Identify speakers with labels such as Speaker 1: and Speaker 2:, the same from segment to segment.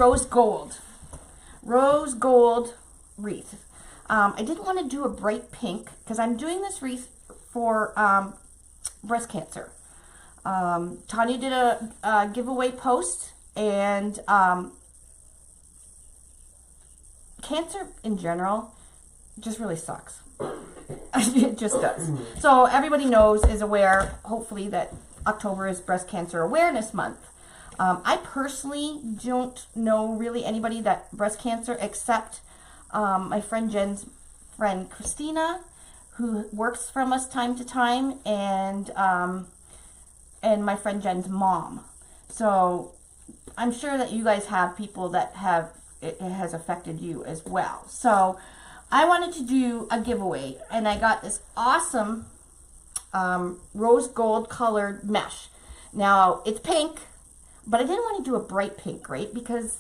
Speaker 1: rose gold. Rose gold wreath. I didn't want to do a bright pink because I'm doing this wreath for breast cancer. Tanya did a giveaway post, and cancer in general just really sucks. It just does. So everybody knows, is aware, hopefully, that October is Breast Cancer Awareness Month. I personally don't know really anybody that breast cancer except my friend Jen's friend Christina, who works from us time to time, and my friend Jen's mom. So I'm sure that you guys have people that have it has affected you as well. So I wanted to do a giveaway, and I got this awesome rose gold colored mesh. Now it's pink, but I didn't want to do a bright pink, right? Because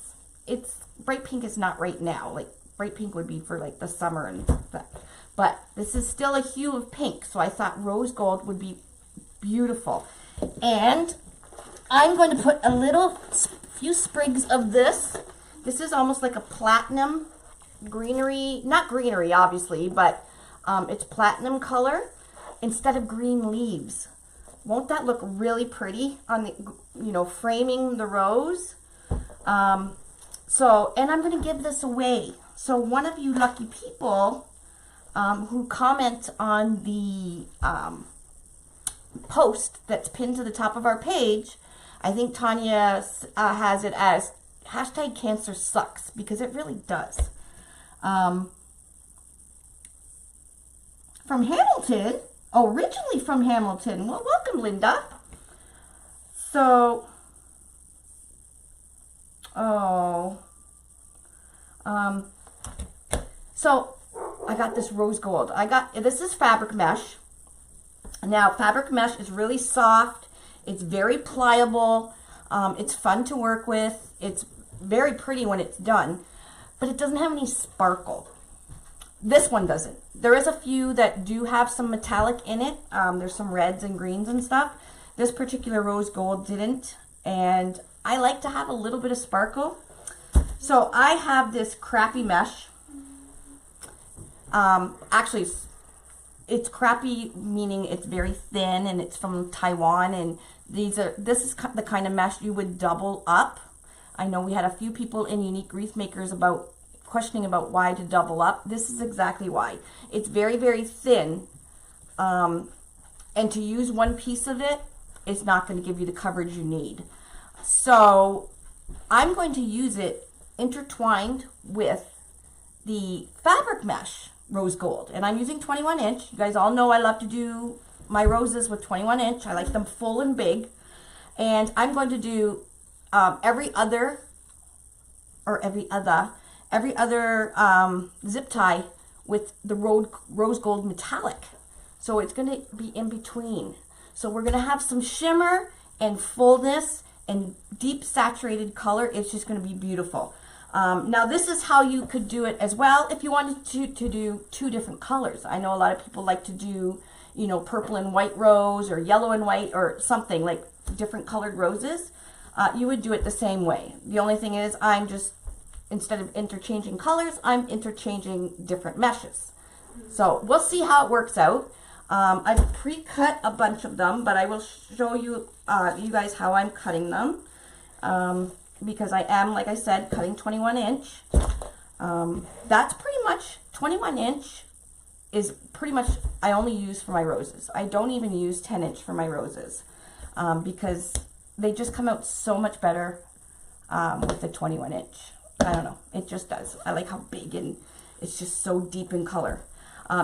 Speaker 1: bright pink is not right now. Like bright pink would be for like the summer and that. But this is still a hue of pink, so I thought rose gold would be beautiful. And I'm going to put a few sprigs of this. This is almost like a platinum greenery, not greenery obviously, but it's platinum color instead of green leaves. Won't that look really pretty on the, framing the rose? And I'm going to give this away. So one of you lucky people who comment on the post that's pinned to the top of our page, I think Tanya has it as #CancerSucks, because it really does. From Hamilton, originally from Hamilton. Well, welcome, Linda. So, so I got this rose gold. This is fabric mesh. Now, fabric mesh is really soft. It's very pliable. It's fun to work with. It's very pretty when it's done, but it doesn't have any sparkle. This one doesn't. There is a few that do have some metallic in it. There's some reds and greens and stuff. This particular rose gold didn't, and I like to have a little bit of sparkle. So I have this crappy mesh. Actually, it's crappy meaning it's very thin, and it's from Taiwan, and this is the kind of mesh you would double up. I know we had a few people in Unique Wreath Makers questioning about why to double up. This is exactly why. It's very, very thin, and to use one piece of it is not going to give you the coverage you need. So I'm going to use it intertwined with the fabric mesh rose gold, and I'm using 21 inch. You guys all know I love to do my roses with 21 inch. I like them full and big, and I'm going to do every other zip tie with the rose gold metallic. So it's going to be in between. So we're going to have some shimmer and fullness and deep saturated color. It's just going to be beautiful. Now this is how you could do it as well if you wanted to do two different colors. I know a lot of people like to do, purple and white rose or yellow and white or something like different colored roses. You would do it the same way. The only thing is instead of interchanging colors, I'm interchanging different meshes. So we'll see how it works out. I've pre-cut a bunch of them, but I will show you guys how I'm cutting them. Because I am, like I said, cutting 21 inch. That's pretty much, 21 inch is pretty much, I only use for my roses. I don't even use 10 inch for my roses because they just come out so much better with the 21 inch. I don't know, it just does. I like how big and it's just so deep in color.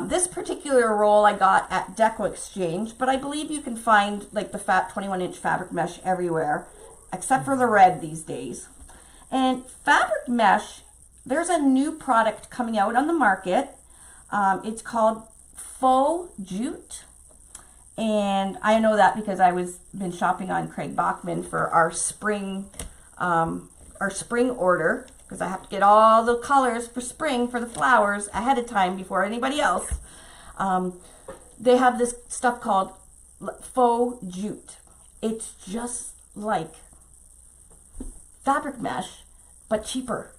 Speaker 1: This particular roll I got at Deco Exchange, but I believe you can find like the 21 inch fabric mesh everywhere, except for the red these days. And fabric mesh, there's a new product coming out on the market. It's called Faux Jute. And I know that because I been shopping on Craig Bachman for our spring order, because I have to get all the colors for spring for the flowers ahead of time before anybody else. They have this stuff called Faux Jute. It's just like fabric mesh, but cheaper.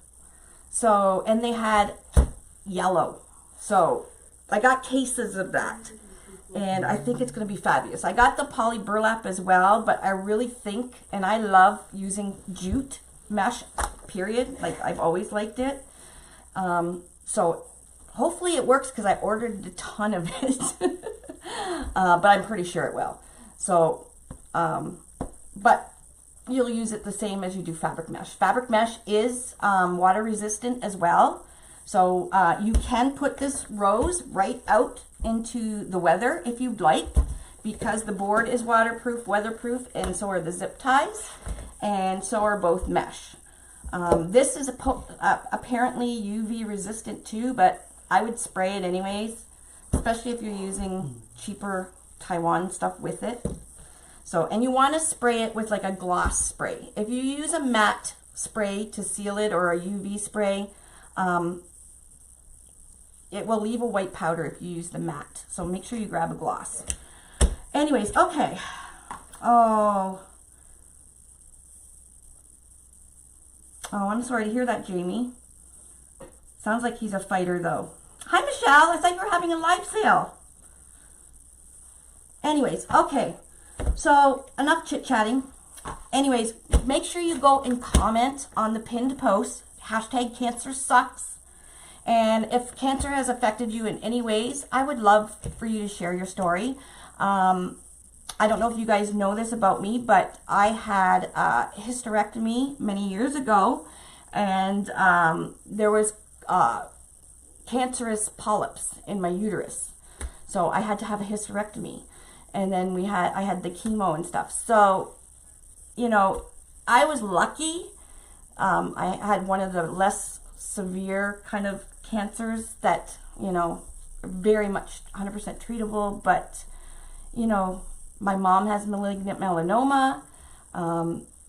Speaker 1: So, and they had yellow. So I got cases of that. And I think it's going to be fabulous. I got the poly burlap as well, but I really think, and I love using jute mesh, period. Like, I've always liked it. So hopefully it works, because I ordered a ton of it. But I'm pretty sure it will. So, but you'll use it the same as you do fabric mesh. Fabric mesh is water resistant as well. So you can put this rose right out into the weather if you'd like, because the board is waterproof, weatherproof, and so are the zip ties, and so are both mesh. This is apparently UV resistant too, but I would spray it anyways, especially if you're using cheaper Taiwan stuff with it. So, and you want to spray it with like a gloss spray. If you use a matte spray to seal it, or a UV spray, it will leave a white powder if you use the matte. So make sure you grab a gloss. Anyways, okay. Oh, I'm sorry to hear that, Jamie. Sounds like he's a fighter, though. Hi, Michelle. I thought you were having a live sale. Anyways, okay. So, enough chit-chatting. Anyways, make sure you go and comment on the pinned post. #Cancer sucks. And if cancer has affected you in any ways, I would love for you to share your story. I don't know if you guys know this about me, but I had a hysterectomy many years ago, and there was cancerous polyps in my uterus. So I had to have a hysterectomy. And then I had the chemo and stuff. So, you know, I was lucky. I had one of the less severe kind of cancers that, you know, very much 100% treatable, but, you know, my mom has malignant melanoma.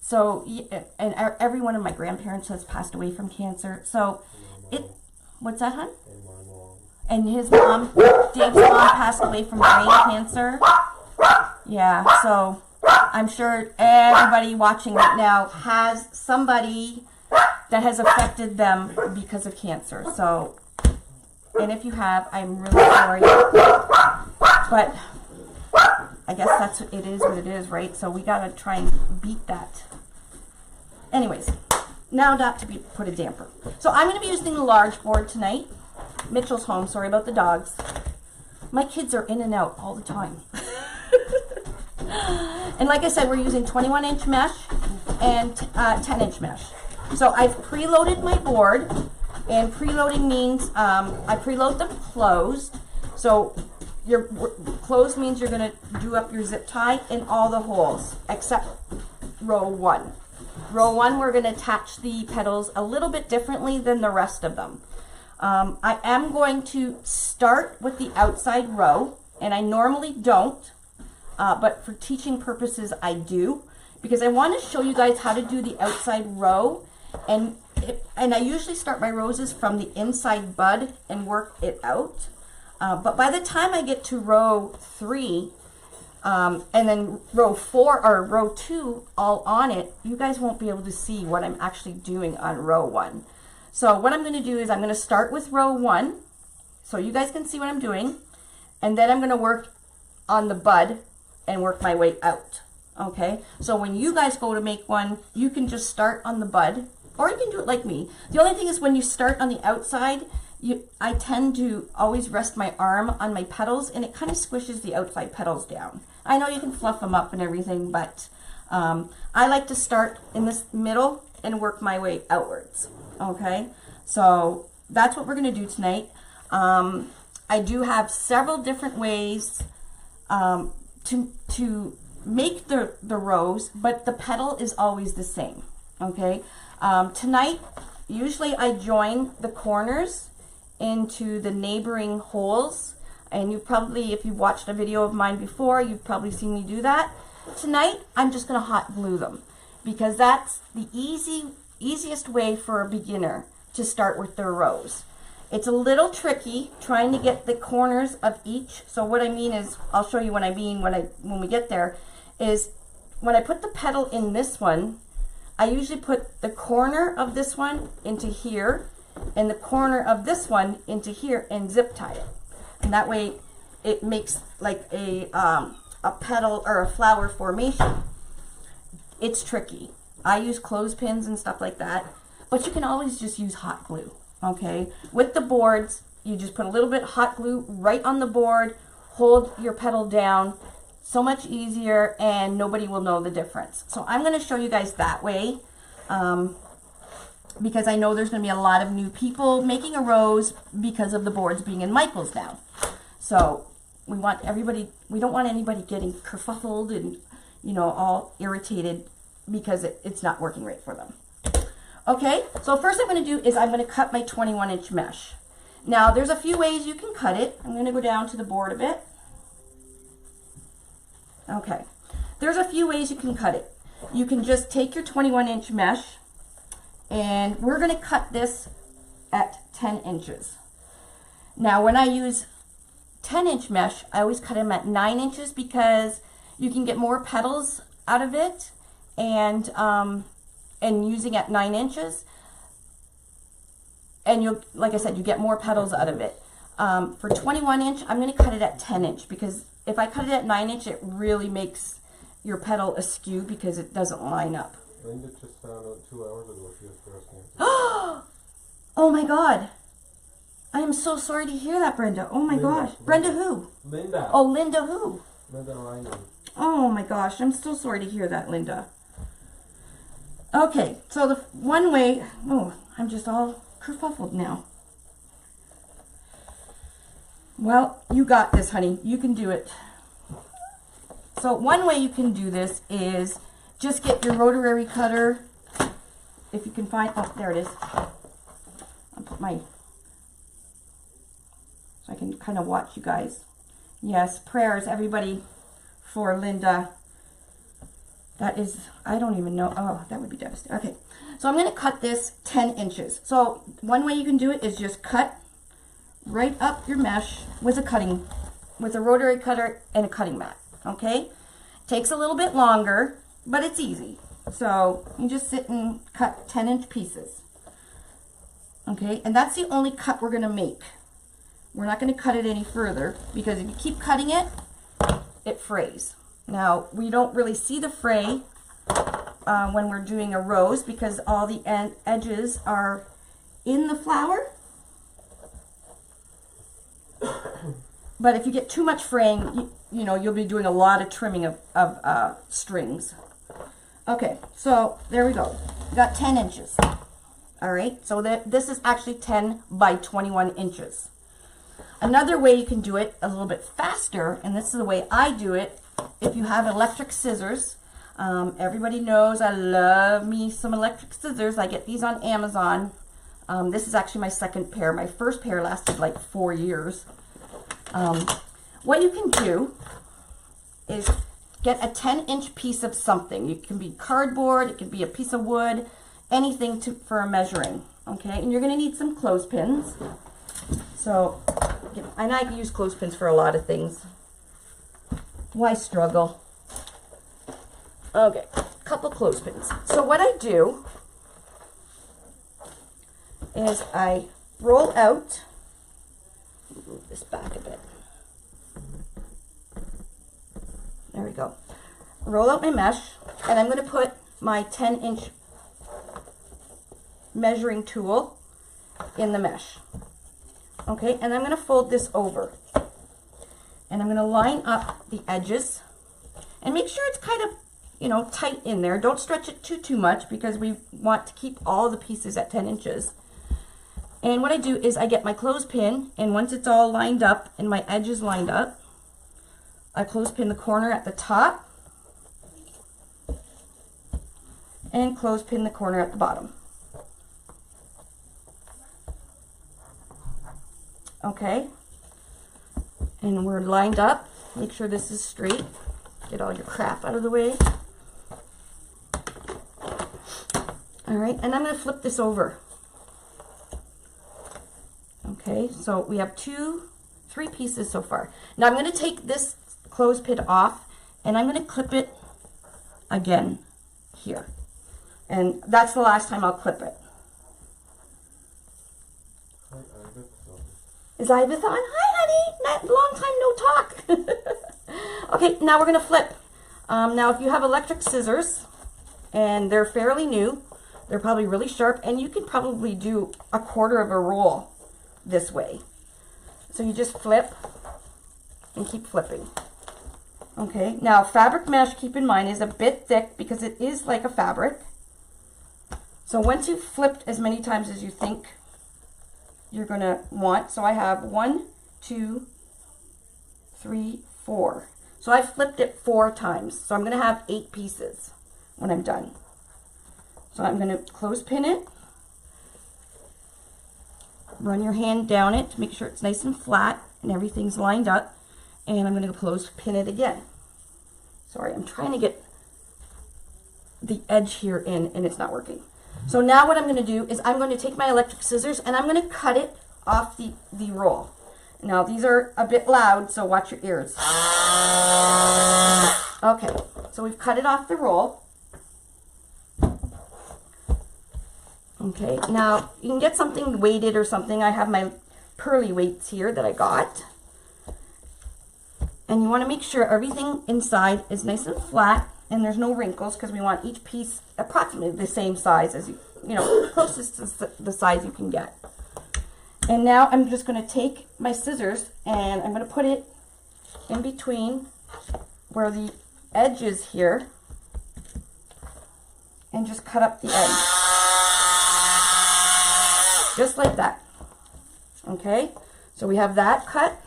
Speaker 1: So, and every one of my grandparents has passed away from cancer. So, what's that, hon? And his mom, Dave's mom, passed away from brain cancer. Yeah, so I'm sure everybody watching right now has somebody that has affected them because of cancer. So, and if you have, I'm really sorry. But I guess that's what it is, right? So we gotta try and beat that. Anyways, now not to put a damper. So I'm gonna be using the large board tonight. Mitchell's home, sorry about the dogs. My kids are in and out all the time. And like I said, we're using 21-inch mesh and 10-inch mesh. So I've preloaded my board, and preloading means I preload them closed. So your closed means you're going to do up your zip tie in all the holes except row 1. Row 1, we're going to attach the petals a little bit differently than the rest of them. I am going to start with the outside row, and I normally don't, but for teaching purposes I do, because I want to show you guys how to do the outside row, and I usually start my roses from the inside bud and work it out, but by the time I get to row 3, and then row 4 or row 2 all on it, you guys won't be able to see what I'm actually doing on row 1. So what I'm going to do is I'm going to start with row 1, so you guys can see what I'm doing, and then I'm going to work on the bud and work my way out. Okay, so when you guys go to make one, you can just start on the bud, or you can do it like me. The only thing is when you start on the outside, I tend to always rest my arm on my petals, and it kind of squishes the outside petals down. I know you can fluff them up and everything, but I like to start in this middle and work my way outwards. Okay, so that's what we're going to do tonight. I do have several different ways to make the rose, but the petal is always the same. Okay, tonight usually I join the corners into the neighboring holes, and you probably, if you've watched a video of mine before, you've probably seen me do that. Tonight I'm just going to hot glue them, because that's the easiest way for a beginner to start with their rose. It's a little tricky trying to get the corners of each. So what I mean is, I'll show you what I mean when we get there, is when I put the petal in this one, I usually put the corner of this one into here and the corner of this one into here and zip tie it. And that way it makes like a petal or a flower formation. It's tricky. I use clothespins and stuff like that, but you can always just use hot glue, okay? With the boards, you just put a little bit hot glue right on the board, hold your petal down, so much easier, and nobody will know the difference. So I'm gonna show you guys that way, because I know there's gonna be a lot of new people making a rose because of the boards being in Michael's now. So we don't want anybody getting kerfuffled and, you know, all irritated because it's not working right for them. Okay, so first I'm going to do is I'm going to cut my 21-inch mesh. Now there's a few ways you can cut it. I'm going to go down to the board a bit. Okay, there's a few ways you can cut it. You can just take your 21-inch mesh, and we're going to cut this at 10 inches. Now when I use 10-inch mesh, I always cut them at 9 inches because you can get more petals out of it, and using at 9 inches, and you'll, like I said, you get more petals out of it. For 21-inch, I'm going to cut it at 10-inch because if I cut it at 9-inch, it really makes your petal askew because it doesn't line up.
Speaker 2: Linda just found out 2 hours ago she has breast cancer.
Speaker 1: Oh my God. I am so sorry to hear that, Brenda. Oh my gosh. Brenda who?
Speaker 2: Linda.
Speaker 1: Oh, Linda who?
Speaker 2: Linda Ryan.
Speaker 1: Oh my gosh, I'm so sorry to hear that, Linda. Okay, so the one way, oh, I'm just all kerfuffled now. Well, you got this, honey. You can do it. So one way you can do this is just get your rotary cutter, if you can find, oh, there it is. I'll put my, so I can kind of watch you guys. Yes, prayers, everybody, for Linda. That is, I don't even know. Oh, that would be devastating. Okay, so I'm going to cut this 10 inches. So one way you can do it is just cut right up your mesh with a rotary cutter and a cutting mat. Okay, takes a little bit longer, but it's easy. So you just sit and cut 10-inch pieces. Okay, and that's the only cut we're going to make. We're not going to cut it any further because if you keep cutting it, it frays. Now, we don't really see the fray when we're doing a rose because all the edges are in the flower. But if you get too much fraying, you know, you'll be doing a lot of trimming of strings. Okay, so there we go. We got 10 inches. All right, so this is actually 10 by 21 inches. Another way you can do it a little bit faster, and this is the way I do it, if you have electric scissors. Everybody knows I love me some electric scissors. I get these on Amazon. This is actually my second pair. My first pair lasted like 4 years. What you can do is get a 10-inch piece of something. It can be cardboard, it can be a piece of wood, anything for measuring. Okay, and you're going to need some clothespins. So, and I can use clothespins for a lot of things. Why struggle? Okay, couple clothespins. So what I do is I roll out, move this back a bit. There we go. Roll out my mesh, and I'm going to put my 10-inch measuring tool in the mesh. Okay, and I'm going to fold this over. And I'm going to line up the edges and make sure it's kind of, you know, tight in there. Don't stretch it too much because we want to keep all the pieces at 10 inches. And what I do is I get my clothespin, and once it's all lined up and my edges lined up, I clothespin the corner at the top and clothespin the corner at the bottom. Okay, and we're lined up. Make sure this is straight. Get all your crap out of the way. All right, and I'm going to flip this over. Okay, so we have 3 pieces so far. Now I'm going to take this clothespin off, and I'm going to clip it again here. And that's the last time I'll clip it.
Speaker 2: Hi, Ibis.
Speaker 1: Is Ibis on? Hi, honey. Long time no talk. Okay, now we're going to flip. Now, if you have electric scissors, and they're fairly new, they're probably really sharp, and you can probably do a quarter of a roll this way. So you just flip and keep flipping. Okay, now fabric mesh, keep in mind, is a bit thick because it is like a fabric. So once you've flipped as many times as you think you're going to want, so I have 1, 2, 3, 4. So I flipped it 4 times. So I'm going to have 8 pieces when I'm done. So I'm going to close pin it. Run your hand down it to make sure it's nice and flat and everything's lined up. And I'm going to close pin it again. Sorry, I'm trying to get the edge here in and it's not working. So now what I'm going to do is I'm going to take my electric scissors and I'm going to cut it off the roll. Now these are a bit loud, so watch your ears. Okay, so we've cut it off the roll. Okay, now you can get something weighted or something. I have my pearly weights here that I got. And you want to make sure everything inside is nice and flat and there's no wrinkles because we want each piece approximately the same size as you know, closest to the size you can get. And now I'm just going to take my scissors and I'm going to put it in between where the edge is here and just cut up the edge. Just like that. Okay, so we have that cut.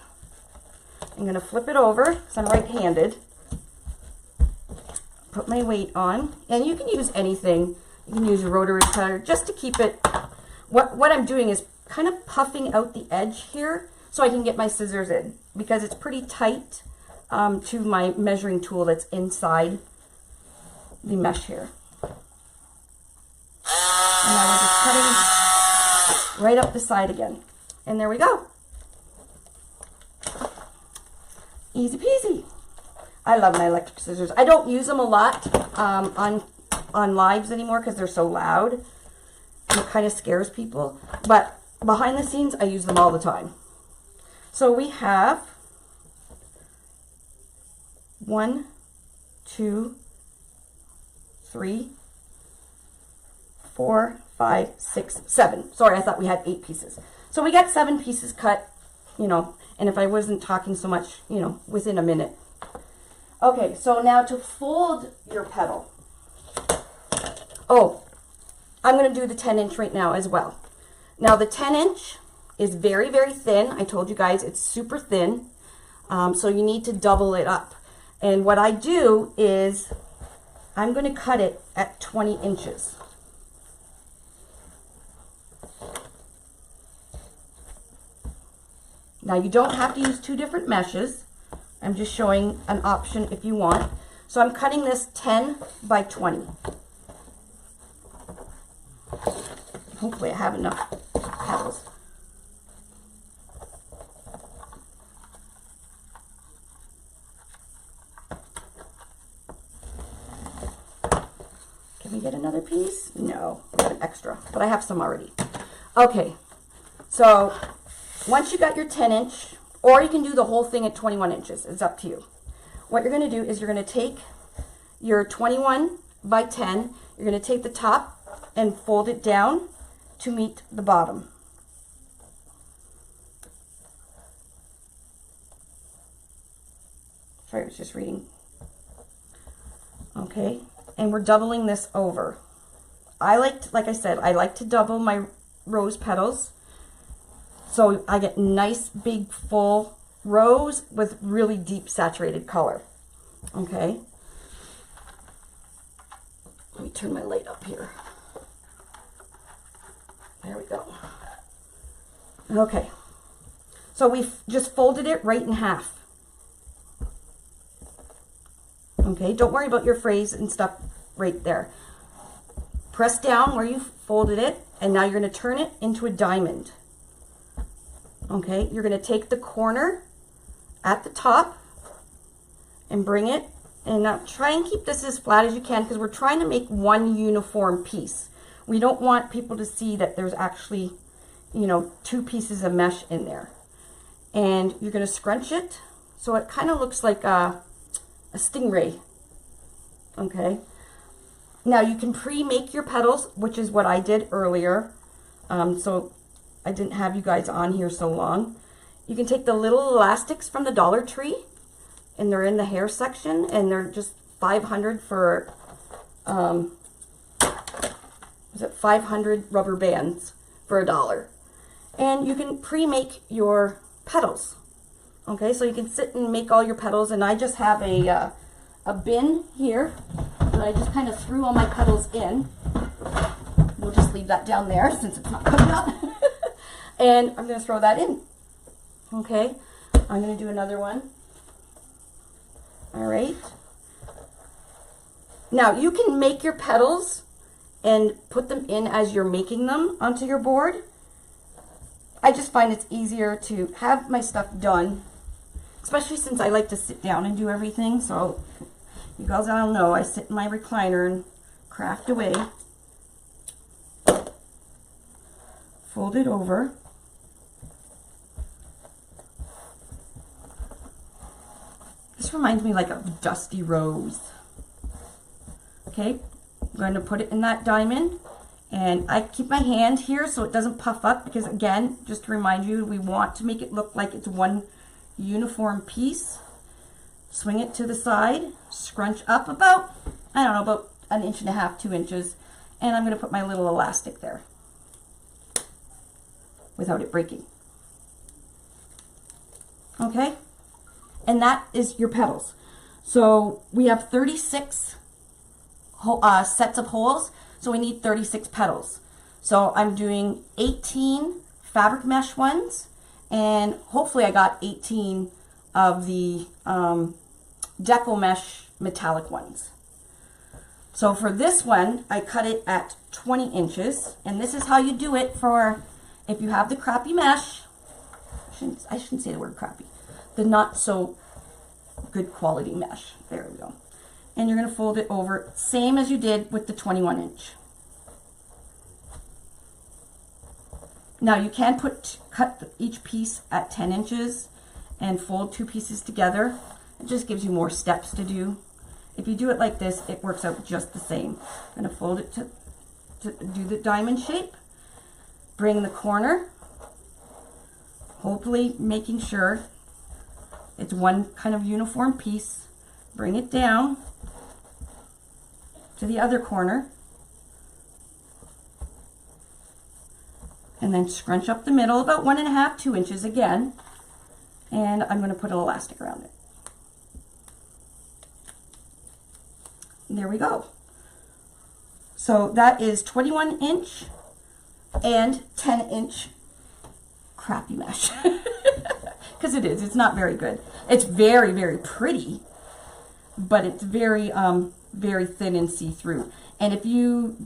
Speaker 1: I'm going to flip it over because I'm right-handed. Put my weight on, and you can use anything. You can use a rotary cutter just to keep it. What I'm doing is kind of puffing out the edge here so I can get my scissors in because it's pretty tight to my measuring tool that's inside the mesh here. And now we're just cutting right up the side again. And there we go. Easy peasy. I love my electric scissors. I don't use them a lot on lives anymore because they're so loud. And it kind of scares people. But behind the scenes, I use them all the time. So we have 1, 2, 3, 4, 5, 6, 7. Sorry, I thought we had 8 pieces. So we got 7 pieces cut, you know, and if I wasn't talking so much, you know, within a minute. Okay, so now to fold your petal. Oh, I'm going to do the 10-inch right now as well. Now the 10-inch is very, very thin. I told you guys it's super thin, so you need to double it up. And what I do is I'm going to cut it at 20 inches. Now you don't have to use 2 different meshes. I'm just showing an option if you want. So I'm cutting this 10 by 20. Hopefully I have enough petals. Can we get another piece? No, we got an extra, but I have some already. Okay, so once you got your 10-inch, or you can do the whole thing at 21 inches. It's up to you. What you're going to do is you're going to take your 21 by 10. You're going to take the top and fold it down to meet the bottom. Sorry, I was just reading. Okay, and we're doubling this over. Like I said, I like to double my rose petals. So I get nice, big, full rose with really deep saturated color. Okay. Let me turn my light up here. There we go. Okay. So we've just folded it right in half. Okay, don't worry about your phrase and stuff right there. Press down where you folded it, and now you're going to turn it into a diamond. Okay, you're going to take the corner at the top and bring it And now try and keep this as flat as you can because we're trying to make one uniform piece. We don't want people to see that there's actually, you know, 2 pieces of mesh in there. And you're going to scrunch it so it kind of looks like a stingray. Okay. Now you can pre-make your petals, which is what I did earlier. So I didn't have you guys on here so long. You can take the little elastics from the Dollar Tree, and they're in the hair section, and they're just 500 for, was it 500 rubber bands for $1. And you can pre-make your petals. Okay, so you can sit and make all your petals, and I just have a bin here that I just kind of threw all my petals in. We'll just leave that down there since it's not coming up. And I'm going to throw that in. Okay, I'm going to do another one. All right. Now you can make your petals and put them in as you're making them onto your board. I just find it's easier to have my stuff done, especially since I like to sit down and do everything. So you guys all know I sit in my recliner and craft away. Fold it over. This reminds me like of Dusty Rose. Okay, I'm going to put it in that diamond, and I keep my hand here so it doesn't puff up because, again, just to remind you, we want to make it look like it's one uniform piece. Swing it to the side, scrunch up about, I don't know, about 1.5 inches, 2 inches, and I'm going to put my little elastic there without it breaking. Okay, and that is your petals. So we have 36 sets of holes, so we need 36 petals. So I'm doing 18 fabric mesh ones, and hopefully I got 18 of the deco mesh metallic ones. So for this one, I cut it at 20 inches, and this is how you do it for if you have the crappy mesh. I shouldn't say the word crappy. The not so good quality mesh. There we go. And you're going to fold it over, same as you did with the 21 inch. Now you can cut each piece at 10 inches and fold 2 pieces together. It just gives you more steps to do. If you do it like this, it works out just the same. I'm going to fold it to do the diamond shape. Bring the corner, hopefully making sure it's one kind of uniform piece. Bring it down to the other corner, and then scrunch up the middle about 1.5, 2 inches again, and I'm going to put an elastic around it. And there we go. So that is 21 inch and 10 inch crappy mesh. Because it is, it's not very good. It's very, very pretty, but it's very, very thin and see-through. And if you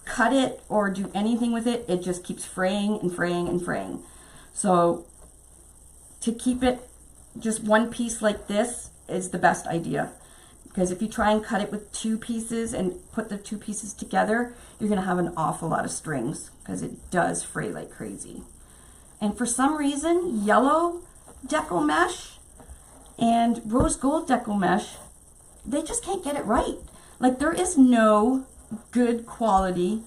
Speaker 1: cut it or do anything with it, it just keeps fraying and fraying and fraying. So to keep it just one piece like this is the best idea. Because if you try and cut it with 2 pieces and put the 2 pieces together, you're going to have an awful lot of strings because it does fray like crazy. And for some reason, yellow deco mesh and rose gold deco mesh, they just can't get it right. Like, there is no good quality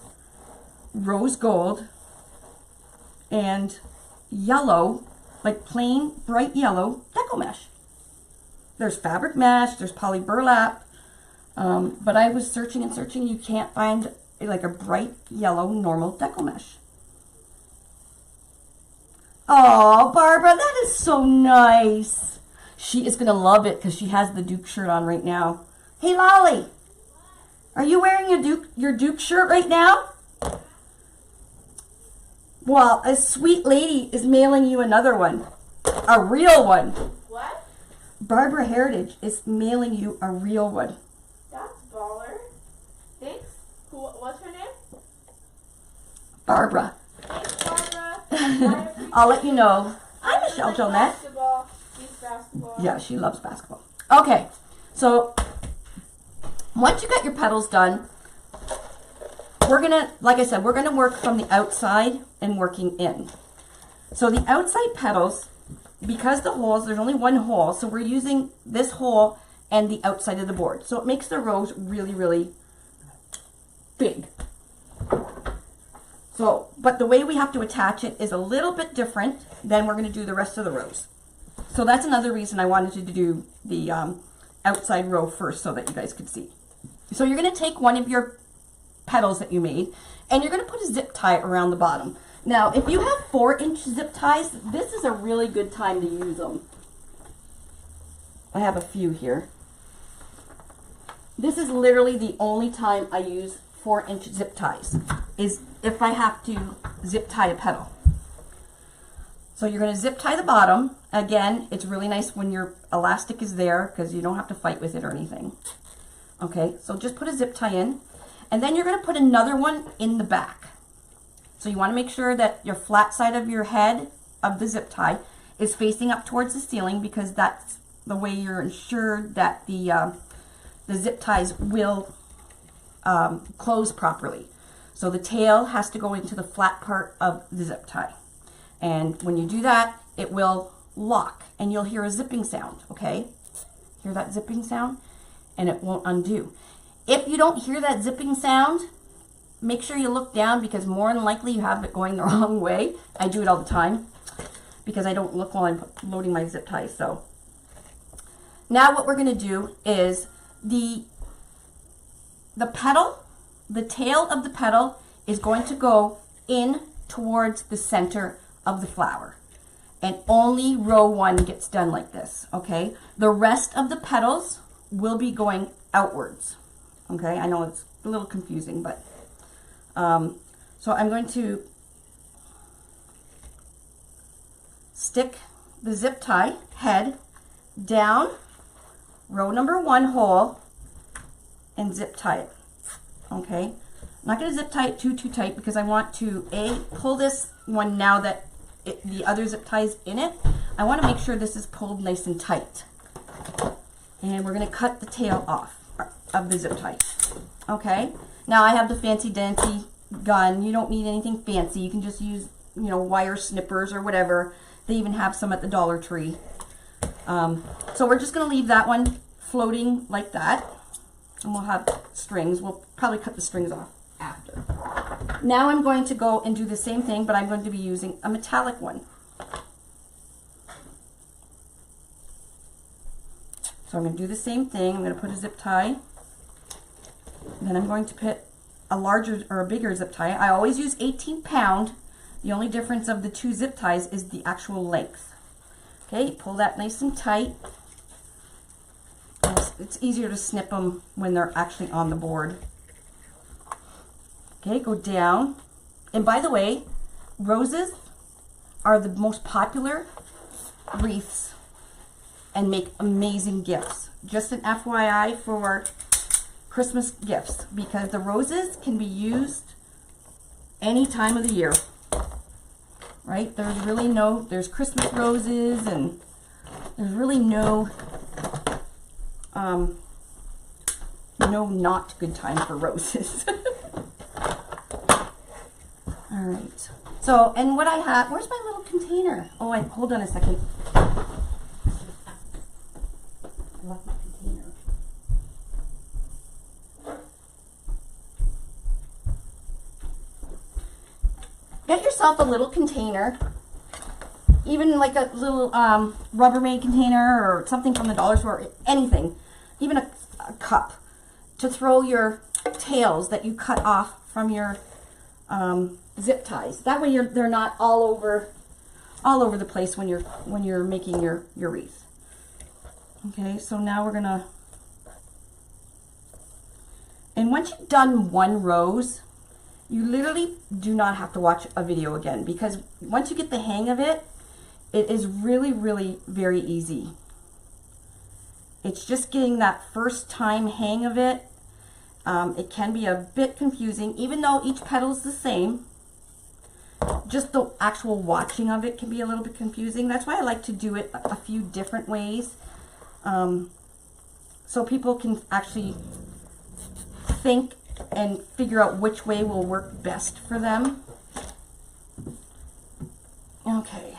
Speaker 1: rose gold and yellow, like plain bright yellow deco mesh. There's fabric mesh, there's poly burlap, but I was searching and searching. You can't find like a bright yellow normal deco mesh. Oh, Barbara, that is so nice. She is going to love it because she has the Duke shirt on right now. Hey, Lolly, are you wearing your Duke shirt right now? Well, a sweet lady is mailing you another one, a real one.
Speaker 3: What?
Speaker 1: Barbara Heritage is mailing you a real one.
Speaker 3: That's baller. Thanks. What's her name?
Speaker 1: Barbara.
Speaker 3: Thanks, Barbara.
Speaker 1: I'll let you know. Hi, Michelle Jonette.
Speaker 3: Basketball. She's basketball.
Speaker 1: Yeah, she loves basketball. Okay, so Once you got your petals done, we're gonna, like I said, we're gonna work from the outside and working in. So the outside petals, because the holes, there's only one hole, so we're using this hole and the outside of the board. So it makes the rose really, really big. So, but the way we have to attach it is a little bit different than we're gonna do the rest of the rose. So that's another reason I wanted to do the outside row first so that you guys could see. So you're gonna take one of your petals that you made and you're gonna put a zip tie around the bottom. Now, if you have 4-inch zip ties, this is a really good time to use them. I have a few here. This is literally the only time I use 4-inch zip ties, is if I have to zip tie a petal. So you're going to zip tie the bottom. Again, it's really nice when your elastic is there because you don't have to fight with it or anything. Okay, so just put a zip tie in, and then you're going to put another one in the back. So you want to make sure that your flat side of your head of the zip tie is facing up towards the ceiling, because that's the way you're ensured that the zip ties will close properly. So the tail has to go into the flat part of the zip tie. And when you do that, it will lock and you'll hear a zipping sound, okay? Hear that zipping sound? And it won't undo. If you don't hear that zipping sound, make sure you look down, because more than likely you have it going the wrong way. I do it all the time because I don't look while I'm loading my zip ties. So now what we're going to do is the petal, the tail of the petal is going to go in towards the center of the flower. And only row 1 gets done like this, okay? The rest of the petals will be going outwards, okay? I know it's a little confusing, but so I'm going to stick the zip tie head down row number 1 hole and zip tie it, okay? I'm not going to zip tie it too tight, because I want to pull this one now that the other zip tie is in it. I want to make sure this is pulled nice and tight. And we're going to cut the tail off of the zip tie, okay? Now I have the fancy dancy gun. You don't need anything fancy. You can just use, you know, wire snippers or whatever. They even have some at the Dollar Tree. So we're just going to leave that one floating like that. And we'll have strings. We'll probably cut the strings off after. Now I'm going to go and do the same thing, but I'm going to be using a metallic one. So I'm going to do the same thing. I'm going to put a zip tie. Then I'm going to put a larger or a bigger zip tie. I always use 18 pound. The only difference of the 2 zip ties is the actual length. Okay, pull that nice and tight. It's easier to snip them when they're actually on the board. Okay, go down. And by the way, roses are the most popular wreaths and make amazing gifts. Just an FYI for Christmas gifts, because the roses can be used any time of the year, right? There's really no, there's Christmas roses, and there's really no not good time for roses. All right. So, and what I have, where's my little container? Oh, hold on a second. I left my container. Get yourself a little container, even like a little Rubbermaid container or something from the dollar store, anything, even a cup, to throw your tails that you cut off from your zip ties. That way they're not all over the place when you're making your wreath. Okay, so now we're gonna, and once you've done 1 rose, you literally do not have to watch a video again, because once you get the hang of it, it is really, really very easy. It's just getting that first time hang of it. It can be a bit confusing, even though each petal is the same. Just the actual watching of it can be a little bit confusing. That's why I like to do it a few different ways, so people can actually think and figure out which way will work best for them. Okay.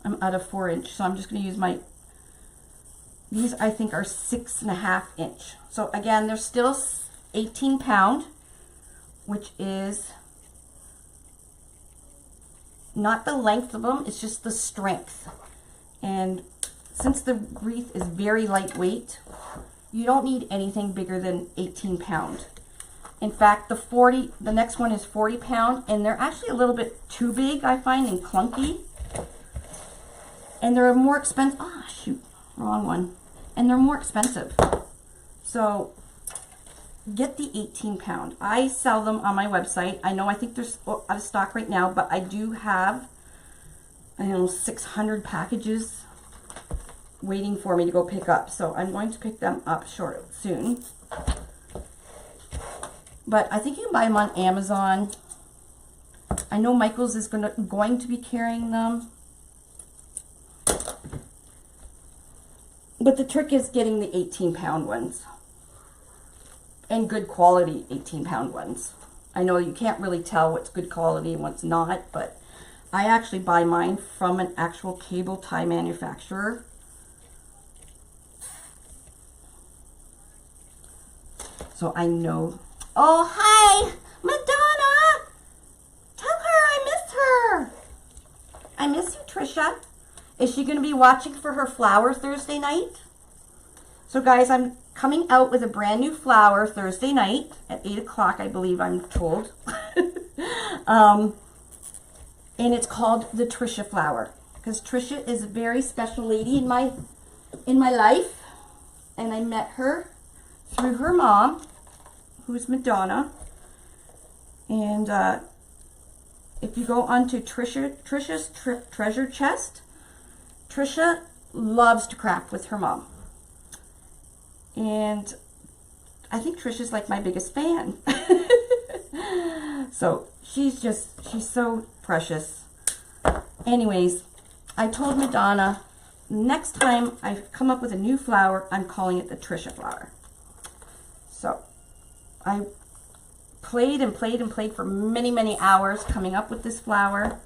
Speaker 1: I'm out of 4-inch, so I'm just going to use my, these I think are 6.5 inch. So again, they're still 18 pound, which is not the length of them, it's just the strength. And since the wreath is very lightweight, you don't need anything bigger than 18 pound. In fact, the next one is 40 pound, and they're actually a little bit too big, I find, and clunky. And they're more expensive. Ah, shoot, wrong one. And they're more expensive. So get the 18 pound. I sell them on my website. I think they're out of stock right now, but I do have, I don't know, 600 packages waiting for me to go pick up. So I'm going to pick them up soon. But I think you can buy them on Amazon. I know Michael's is going to be carrying them. But the trick is getting the 18 pound ones. And good quality 18 pound ones. I know you can't really tell what's good quality and what's not, but I actually buy mine from an actual cable tie manufacturer. So I know. Oh, hi, Madonna! Tell her I miss her. I miss you, Trisha. Is she going to be watching for her flower Thursday night? So guys, I'm coming out with a brand new flower Thursday night at 8 o'clock, I believe I'm told. And it's called the Trisha Flower, because Trisha is a very special lady in my life, and I met her through her mom, who's Madonna. And if you go onto Trisha's treasure chest, Trisha loves to craft with her mom. And I think Trisha's like my biggest fan. So she's so precious. Anyways, I told Madonna, next time I come up with a new flower, I'm calling it the Trisha flower. So I played and played and played for many, many hours coming up with this flower.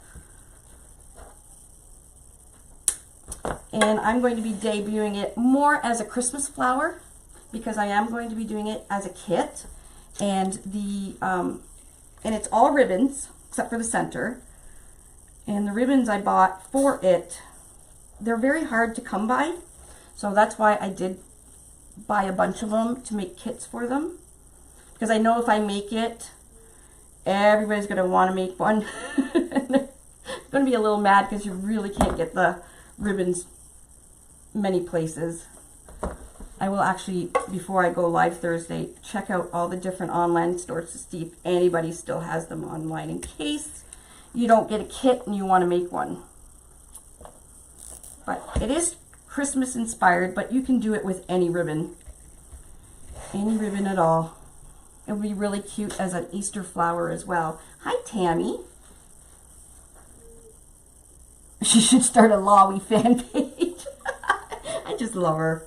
Speaker 1: And I'm going to be debuting it more as a Christmas flower, because I am going to be doing it as a kit. And and it's all ribbons except for the center. And the ribbons I bought for it, they're very hard to come by. So that's why I did buy a bunch of them to make kits for them. Because I know if I make it, everybody's going to want to make one. They're going to be a little mad because you really can't get the ribbons many places. I will actually, before I go live Thursday, check out all the different online stores to see if anybody still has them online, in case you don't get a kit and you want to make one. But it is Christmas inspired, but you can do it with any ribbon. Any ribbon at all. It would be really cute as an Easter flower as well. Hi, Tammy. She should start a Lawie fan page. I just love her.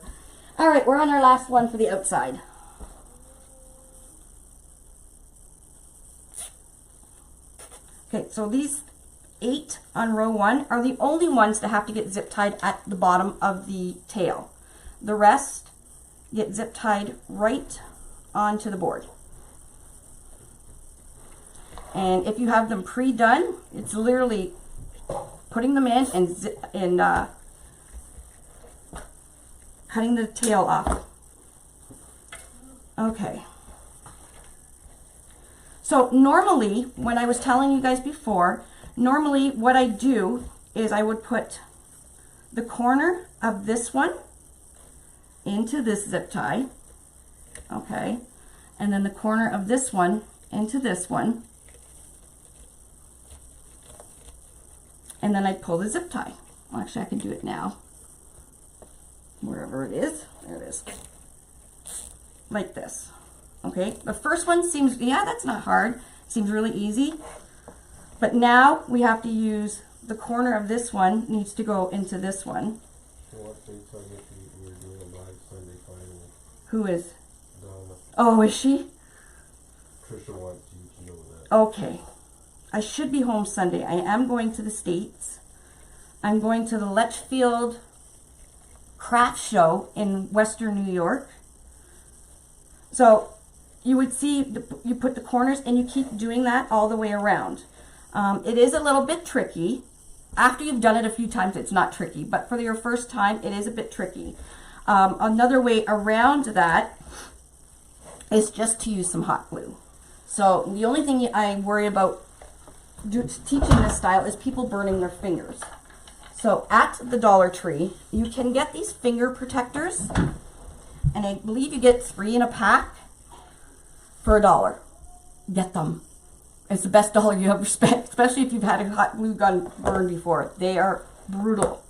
Speaker 1: All right, we're on our last one for the outside. Okay, so these 8 on row 1 are the only ones that have to get zip tied at the bottom of the tail. The rest get zip tied right onto the board. And if you have them pre-done, it's literally putting them in and cutting the tail off. Okay. So normally, when I was telling you guys before, normally what I do is I would put the corner of this one into this zip tie. Okay. And then the corner of this one into this one. And then I pull the zip tie. Well, actually, I can do it now. Wherever it is. There it is. Like this. Okay, the first one seems, yeah, that's not hard. Seems really easy. But now we have to use the corner of this one needs to go into this one.
Speaker 2: So what dates are you were doing a live Sunday finally?
Speaker 1: Who is?
Speaker 2: Donna.
Speaker 1: Oh, is she?
Speaker 2: Trisha wants you to know that.
Speaker 1: Okay. I should be home Sunday. I am going to the States. I'm going to the Letchfield Craft Show in Western New York. So you would see, you put the corners and you keep doing that all the way around. It is a little bit tricky. After you've done it a few times, it's not tricky, but for your first time, it is a bit tricky. Another way around that is just to use some hot glue. So the only thing I worry about teaching this style is people burning their fingers. So at the Dollar Tree, you can get these finger protectors, and I believe you get 3 in a pack for $1. Get them. It's the best dollar you ever spent, especially if you've had a hot glue gun burn before. They are brutal.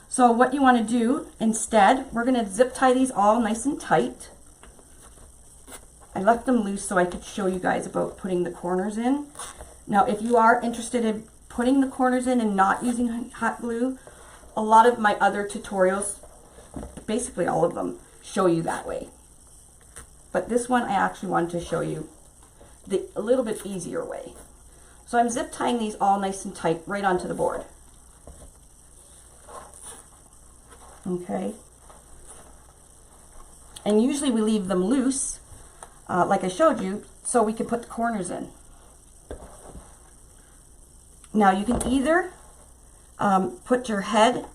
Speaker 1: So what you want to do instead, we're going to zip tie these all nice and tight. I left them loose so I could show you guys about putting the corners in. Now, if you are interested in putting the corners in and not using hot glue, a lot of my other tutorials, basically all of them, show you that way. But this one I actually wanted to show you a little bit easier way. So I'm zip tying these all nice and tight right onto the board. Okay. And usually we leave them loose, like I showed you, so we can put the corners in. Now you can either put your head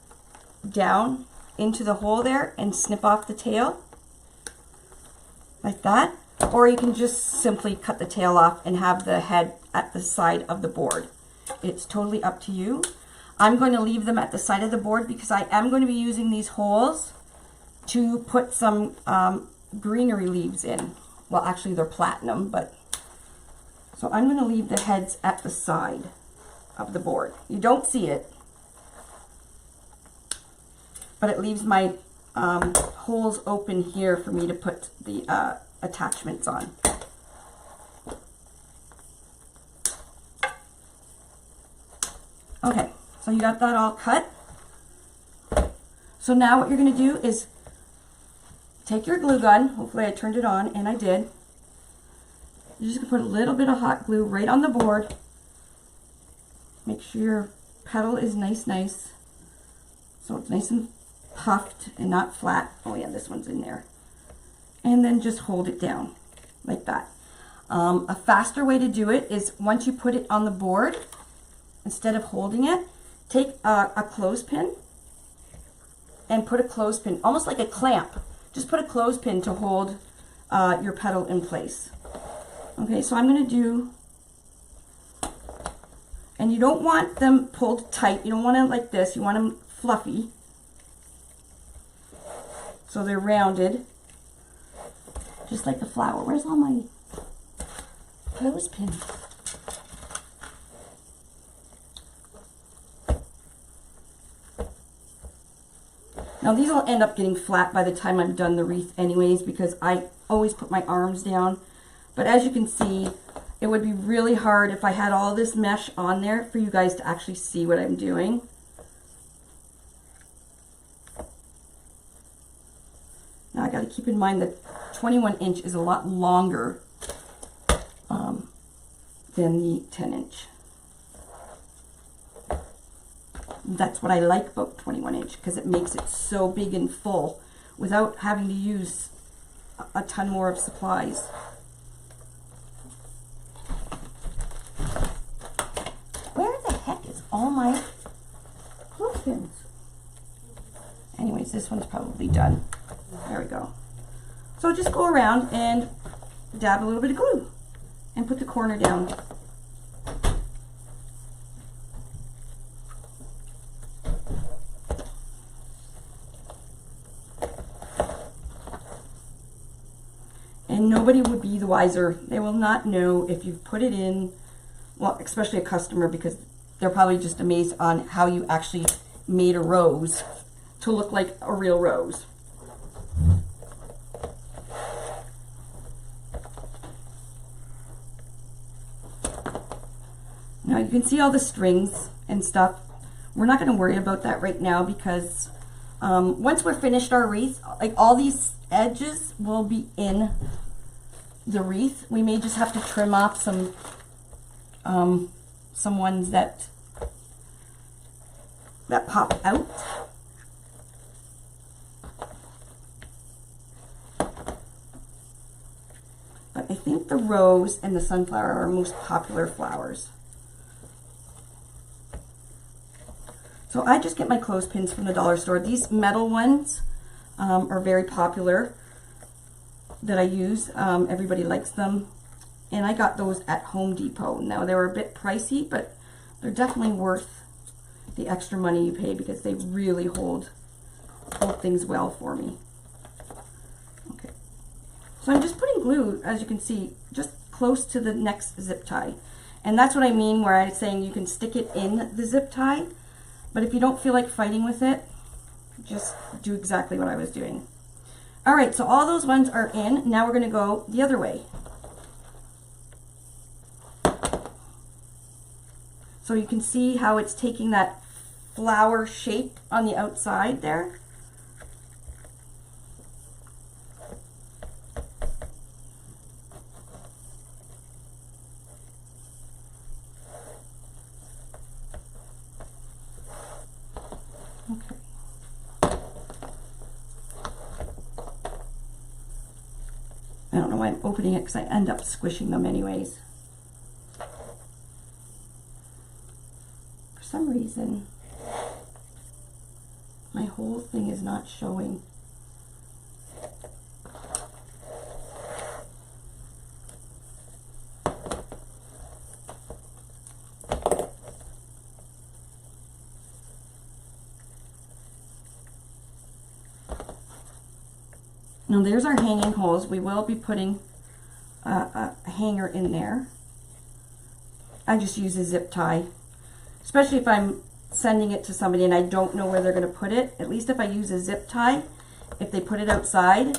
Speaker 1: down into the hole there and snip off the tail, like that, or you can just simply cut the tail off and have the head at the side of the board. It's totally up to you. I'm going to leave them at the side of the board because I am going to be using these holes to put some greenery leaves in. Well, actually they're platinum, but so I'm going to leave the heads at the side of the board. You don't see it, but it leaves my holes open here for me to put the attachments on. Okay, so you got that all cut. So now what you're going to do is take your glue gun. Hopefully I turned it on, and I did. You're just going to put a little bit of hot glue right on the board. Make sure your petal is nice, so it's nice and puffed and not flat. Oh yeah, this one's in there. And then just hold it down like that. A faster way to do it is once you put it on the board, instead of holding it, take a clothespin and put a clothespin, almost like a clamp. Just put a clothespin to hold your petal in place. Okay, so I'm going to do, and you don't want them pulled tight. You don't want it like this. You want them fluffy, so they're rounded, just like the flower. Where's all my clothespins? Now these will end up getting flat by the time I've done the wreath anyways, because I always put my arms down. But as you can see, it would be really hard if I had all this mesh on there for you guys to actually see what I'm doing. Now I got to keep in mind that 21 inch is a lot longer than the 10 inch. That's what I like about 21 inch, because it makes it so big and full without having to use a ton more of supplies. Where the heck is all my clothespins? Anyways, this one's probably done. There we go. So just go around and dab a little bit of glue and put the corner down. And nobody would be the wiser. They will not know if you've put it in, well, especially a customer, because they're probably just amazed on how you actually made a rose to look like a real rose. Now you can see all the strings and stuff. We're not going to worry about that right now, because once we're finished our wreath, like all these edges will be in the wreath. We may just have to trim off some ones that pop out. But I think the rose and the sunflower are our most popular flowers. So I just get my clothespins from the dollar store. These metal ones are very popular that I use. Everybody likes them. And I got those at Home Depot. Now they were a bit pricey, but they're definitely worth the extra money you pay because they really hold things well for me. Okay. So I'm just putting glue, as you can see, just close to the next zip tie. And that's what I mean where I'm saying you can stick it in the zip tie. But if you don't feel like fighting with it, just do exactly what I was doing. All right, so all those ones are in. Now we're going to go the other way. So you can see how it's taking that flower shape on the outside there. Okay. I don't know why I'm opening it because I end up squishing them anyways. For some reason, my whole thing is not showing. Now there's our hanging holes. We will be putting a hanger in there. I just use a zip tie, especially if I'm sending it to somebody and I don't know where they're going to put it. At least if I use a zip tie, if they put it outside,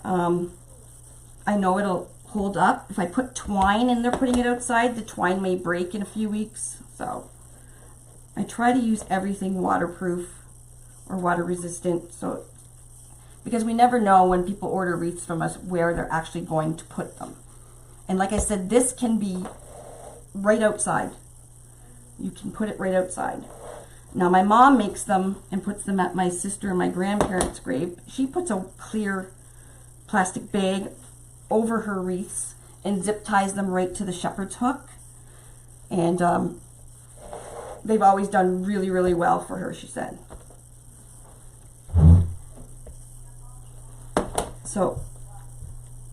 Speaker 1: I know it'll hold up. If I put twine and they're putting it outside, the twine may break in a few weeks. So I try to use everything waterproof or water resistant, so because we never know when people order wreaths from us where they're actually going to put them. And like I said, this can be right outside. You can put it right outside. Now my mom makes them and puts them at my sister and my grandparents' grave. She puts a clear plastic bag over her wreaths and zip ties them right to the shepherd's hook. And they've always done really, really well for her, she said. So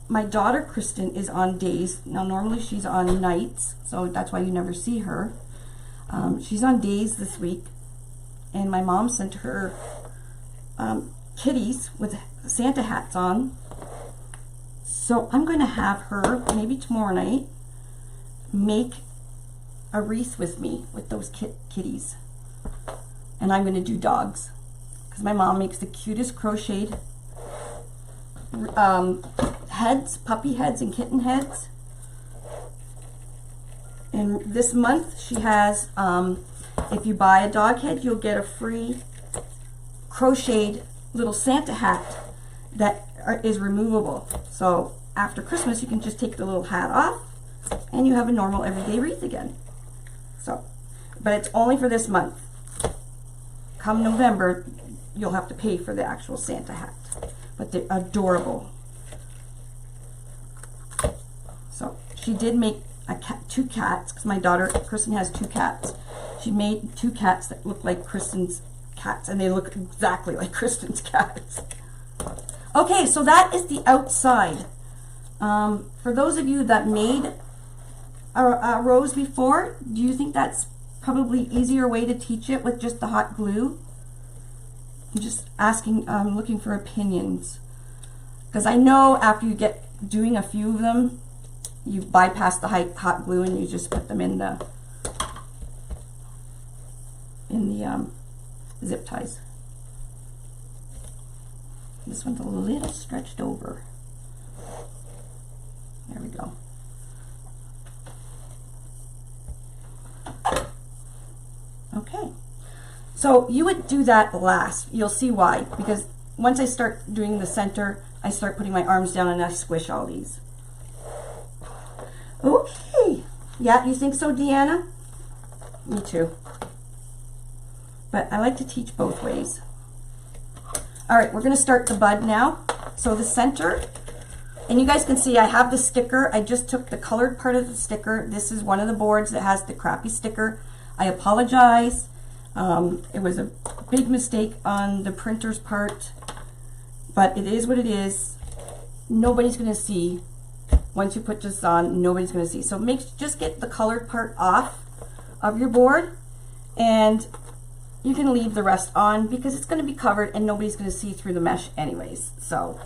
Speaker 1: my daughter Kristen is on days. Now normally she's on nights, so that's why you never see her. She's on days this week, and my mom sent her kitties with Santa hats on. So I'm going to have her, maybe tomorrow night, make a wreath with me with those kitties. And I'm going to do dogs, because my mom makes the cutest crocheted heads, puppy heads and kitten heads. And this month she has, if you buy a dog head, you'll get a free crocheted little Santa hat that is removable. So after Christmas you can just take the little hat off and you have a normal everyday wreath again. So, but it's only for this month. Come November you'll have to pay for the actual Santa hat. But they're adorable. So she did make two cats, because my daughter Kristen has two cats. She made two cats that look like Kristen's cats, and they look exactly like Kristen's cats. Okay, so that is the outside. For those of you that made a rose before, do you think that's probably easier way to teach it with just the hot glue? I'm just asking, looking for opinions, because I know after you get doing a few of them, you bypass the hot glue and you just put them in the zip ties. This one's a little stretched over. There we go. Okay. So you would do that last. You'll see why. Because once I start doing the center, I start putting my arms down and I squish all these. Okay. Yeah, you think so, Deanna? Me too. But I like to teach both ways. All right, we're gonna start the bud now. So the center, and you guys can see I have the sticker. I just took the colored part of the sticker. This is one of the boards that has the crappy sticker. I apologize. It was a big mistake on the printer's part, but it is what it is. Nobody's gonna see. Once you put this on, nobody's gonna see. So just get the colored part off of your board, and you can leave the rest on because it's gonna be covered and nobody's gonna see through the mesh anyways. So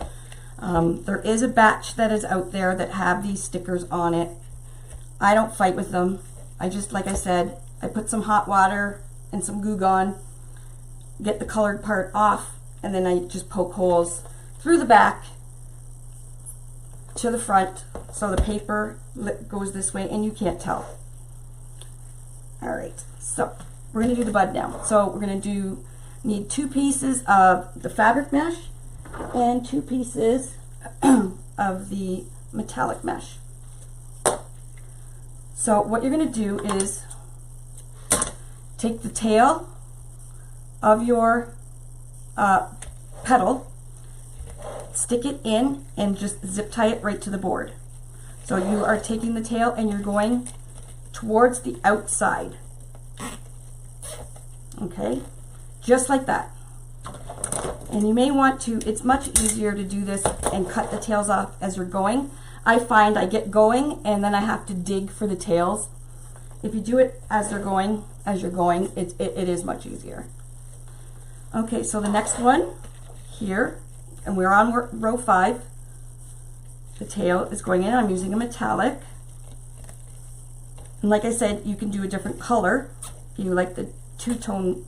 Speaker 1: there is a batch that is out there that have these stickers on it. I don't fight with them. I just, like I said, I put some hot water and some Goo Gone, get the colored part off, and then I just poke holes through the back to the front so the paper goes this way and you can't tell. All right, so we're gonna do the bud now. So we're gonna need 2 pieces of the fabric mesh and 2 pieces of the metallic mesh. So what you're gonna do is take the tail of your petal, stick it in, and just zip tie it right to the board. So you are taking the tail and you're going towards the outside. Okay, just like that. And you may want to, it's much easier to do this and cut the tails off as you're going. I find I get going and then I have to dig for the tails. If you do it as you're going, it is much easier. Okay, so the next one here, and we're on row 5. The tail is going in. I'm using a metallic. And like I said, you can do a different color. If you like the 2-tone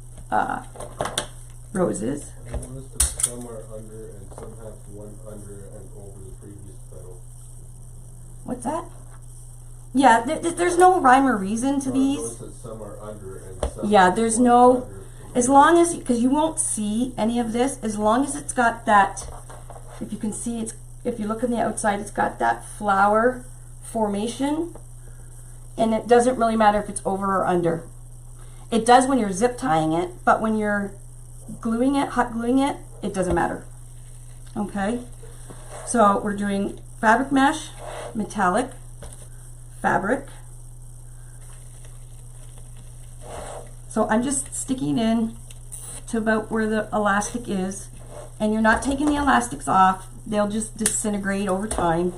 Speaker 1: roses.
Speaker 2: I noticed that some are under and some have one under and over the previous petal.
Speaker 1: What's that? Yeah, there's no rhyme or reason to these.
Speaker 2: I noticed that some are under and some
Speaker 1: Yeah, there's no,
Speaker 2: under.
Speaker 1: as long as, because you won't see any of this, as long as it's got that, if you can see, it's, if you look on the outside, it's got that flower formation, and it doesn't really matter if it's over or under. It does when you're zip tying it, but when you're gluing it, hot gluing it, it doesn't matter. Okay, so we're doing fabric mesh, metallic, fabric. So I'm just sticking in to about where the elastic is, and you're not taking the elastics off. They'll just disintegrate over time.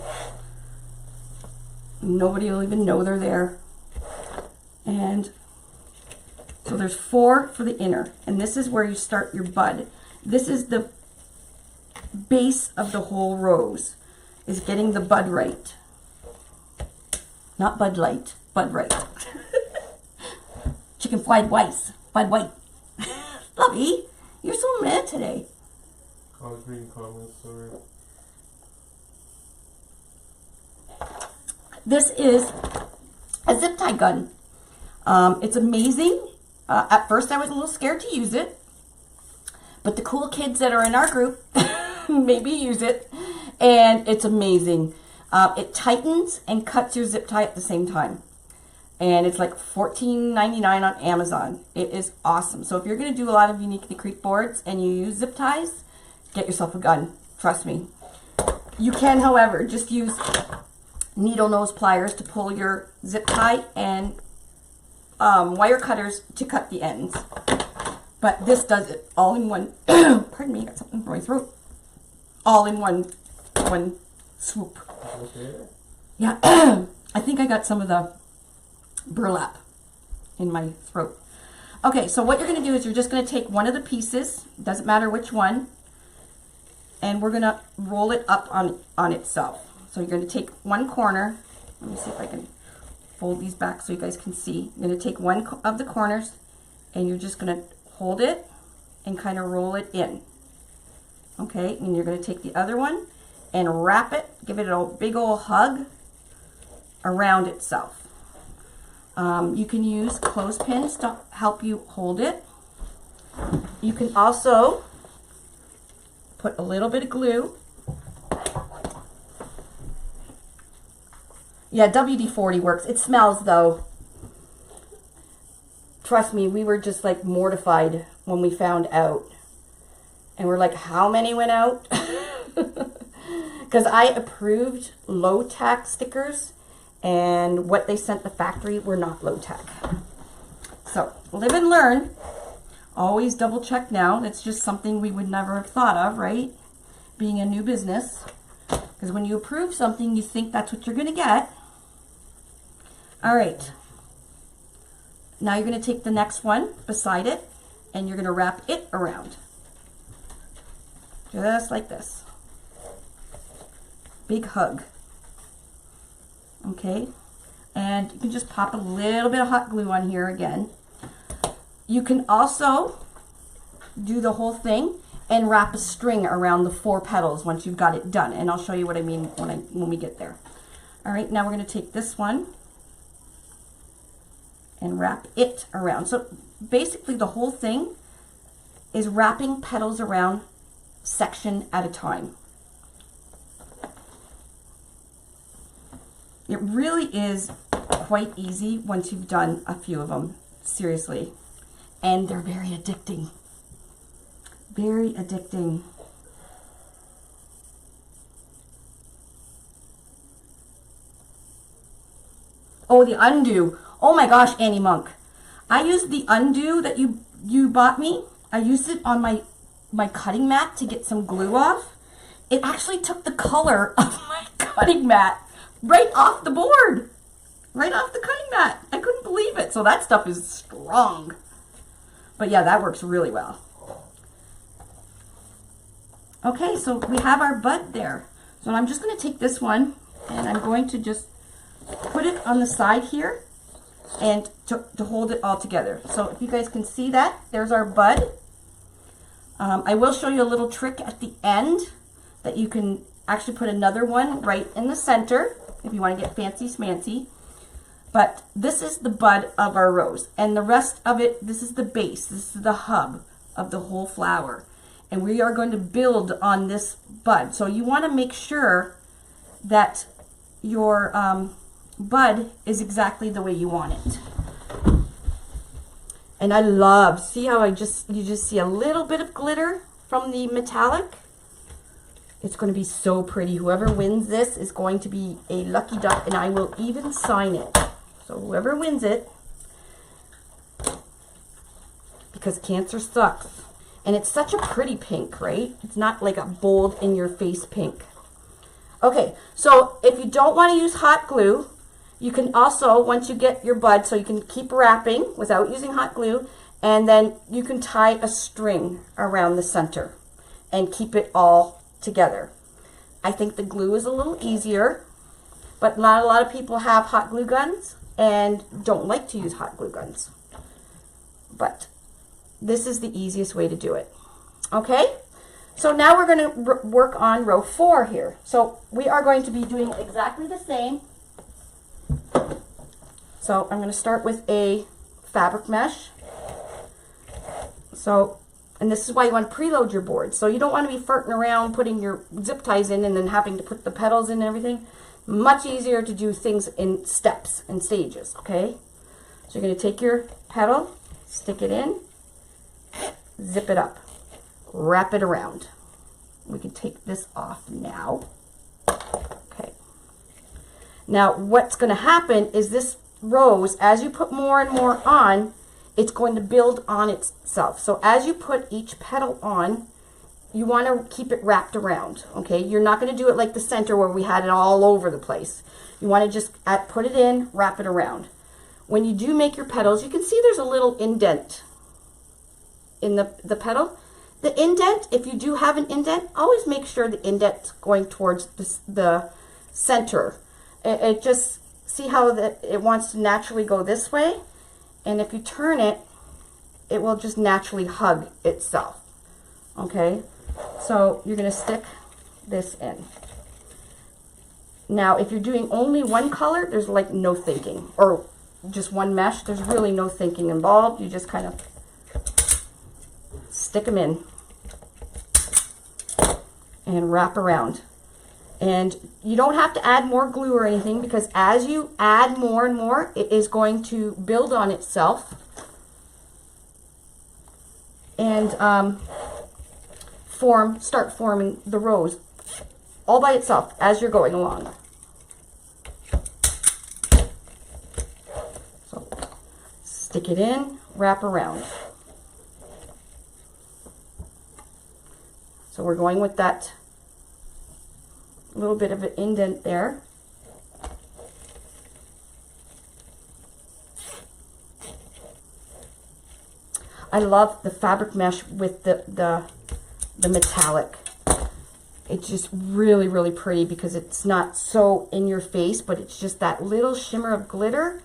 Speaker 1: Nobody will even know they're there. And so there's 4 for the inner, and this is where you start your bud. This is the base of the whole rose, is getting the bud right. Not Bud Light, Bud Right. Chicken fried rice, Bud White. Lovey, you're so mad today.
Speaker 2: I was reading comments, sorry.
Speaker 1: This is a zip tie gun. It's amazing. At first I was a little scared to use it, but the cool kids that are in our group maybe use it, and it's amazing. It tightens and cuts your zip tie at the same time. And it's like $14.99 on Amazon. It is awesome. So if you're going to do a lot of Uniquely Creek boards and you use zip ties, get yourself a gun. Trust me. You can, however, just use needle nose pliers to pull your zip tie and wire cutters to cut the ends. But this does it all in one. Pardon me, I got something in my throat. All in one swoop.
Speaker 2: Okay.
Speaker 1: Yeah, I think I got some of the burlap in my throat. Okay, so what you're going to do is you're just going to take one of the pieces, doesn't matter which one, and we're going to roll it up on itself. So you're going to take one corner. Let me see if I can fold these back so you guys can see. You're going to take one of the corners and you're just going to hold it and kind of roll it in. Okay, and you're going to take the other one and wrap it, give it a big old hug around itself. You can use clothespins to help you hold it. You can also put a little bit of glue Yeah, WD-40 works. It smells though. Trust me, we were just like mortified when we found out. And we're like, how many went out? Because I approved low-tack stickers, and what they sent the factory were not low-tack. So, live and learn. Always double check now. That's just something we would never have thought of, right? Being a new business. Because when you approve something, you think that's what you're going to get. All right. Now you're going to take the next one beside it, and you're going to wrap it around. Just like this. Big hug. Okay. And you can just pop a little bit of hot glue on here again. You can also do the whole thing and wrap a string around the 4 petals once you've got it done. And I'll show you what I mean when we get there. All right, now we're going to take this one and wrap it around. So basically the whole thing is wrapping petals around section at a time. It really is quite easy once you've done a few of them, seriously. And they're very addicting. Very addicting. Oh, the undo. Oh my gosh, Annie Monk. I used the undo that you bought me. I used it on my cutting mat to get some glue off. It actually took the color of my cutting mat right off the board. Right off the cutting mat. I couldn't believe it. So that stuff is strong. But yeah, that works really well. Okay, so we have our bud there. So I'm just going to take this one and I'm going to just put it on the side here and to hold it all together. So if you guys can see that, there's our bud. I will show you a little trick at the end that you can actually put another one right in the center if you want to get fancy smancy. But this is the bud of our rose, and the rest of it, this is the base, this is the hub of the whole flower. And we are going to build on this bud. So you want to make sure that your bud is exactly the way you want it. And I love, see how you just see a little bit of glitter from the metallic? It's going to be so pretty. Whoever wins this is going to be a lucky duck, and I will even sign it. So whoever wins it, because Cancer sucks. And it's such a pretty pink, right? It's not like a bold in your face pink. Okay, so if you don't want to use hot glue, you can also, once you get your bud, so you can keep wrapping without using hot glue, and then you can tie a string around the center and keep it all together. I think the glue is a little easier, but not a lot of people have hot glue guns and don't like to use hot glue guns. But this is the easiest way to do it. Okay, so now we're going to work on row 4 here. So we are going to be doing exactly the same. So I'm going to start with a fabric mesh. So, and this is why you want to preload your board. So you don't want to be farting around putting your zip ties in and then having to put the petals in and everything. Much easier to do things in steps and stages, okay? So you're going to take your petal, stick it in, zip it up, wrap it around. We can take this off now. Okay. Now what's going to happen is this rose, as you put more and more on, it's going to build on itself. So as you put each petal on, you want to keep it wrapped around, okay? You're not going to do it like the center where we had it all over the place. You want to just put it in, wrap it around. When you do make your petals, you can see there's a little indent in the petal. The indent, if you do have an indent, always make sure the indent's going towards the center. It just, see how it wants to naturally go this way? And if you turn it, it will just naturally hug itself, okay? So you're going to stick this in. Now, if you're doing only one color, there's like no thinking. Or just one mesh, there's really no thinking involved. You just kind of stick them in and wrap around. And you don't have to add more glue or anything, because as you add more and more, it is going to build on itself and start forming the rose all by itself as you're going along. So stick it in, wrap around. So we're going with that little bit of an indent there. I love the fabric mesh with the metallic. It's just really, really pretty because it's not so in your face, but it's just that little shimmer of glitter,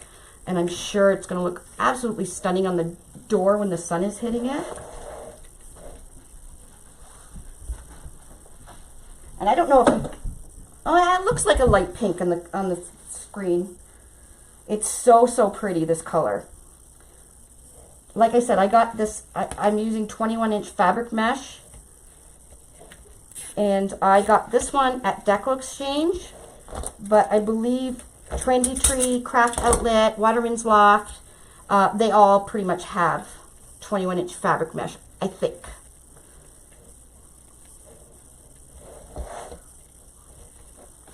Speaker 1: and I'm sure it's going to look absolutely stunning on the door when the sun is hitting it. And I don't know if you, oh yeah, it looks like a light pink on the screen. It's so, so pretty, this color. Like I said, I got this, I'm using 21-inch fabric mesh. And I got this one at Deco Exchange. But I believe Trendy Tree, Craft Outlet, Waterman's Loft, they all pretty much have 21-inch fabric mesh, I think.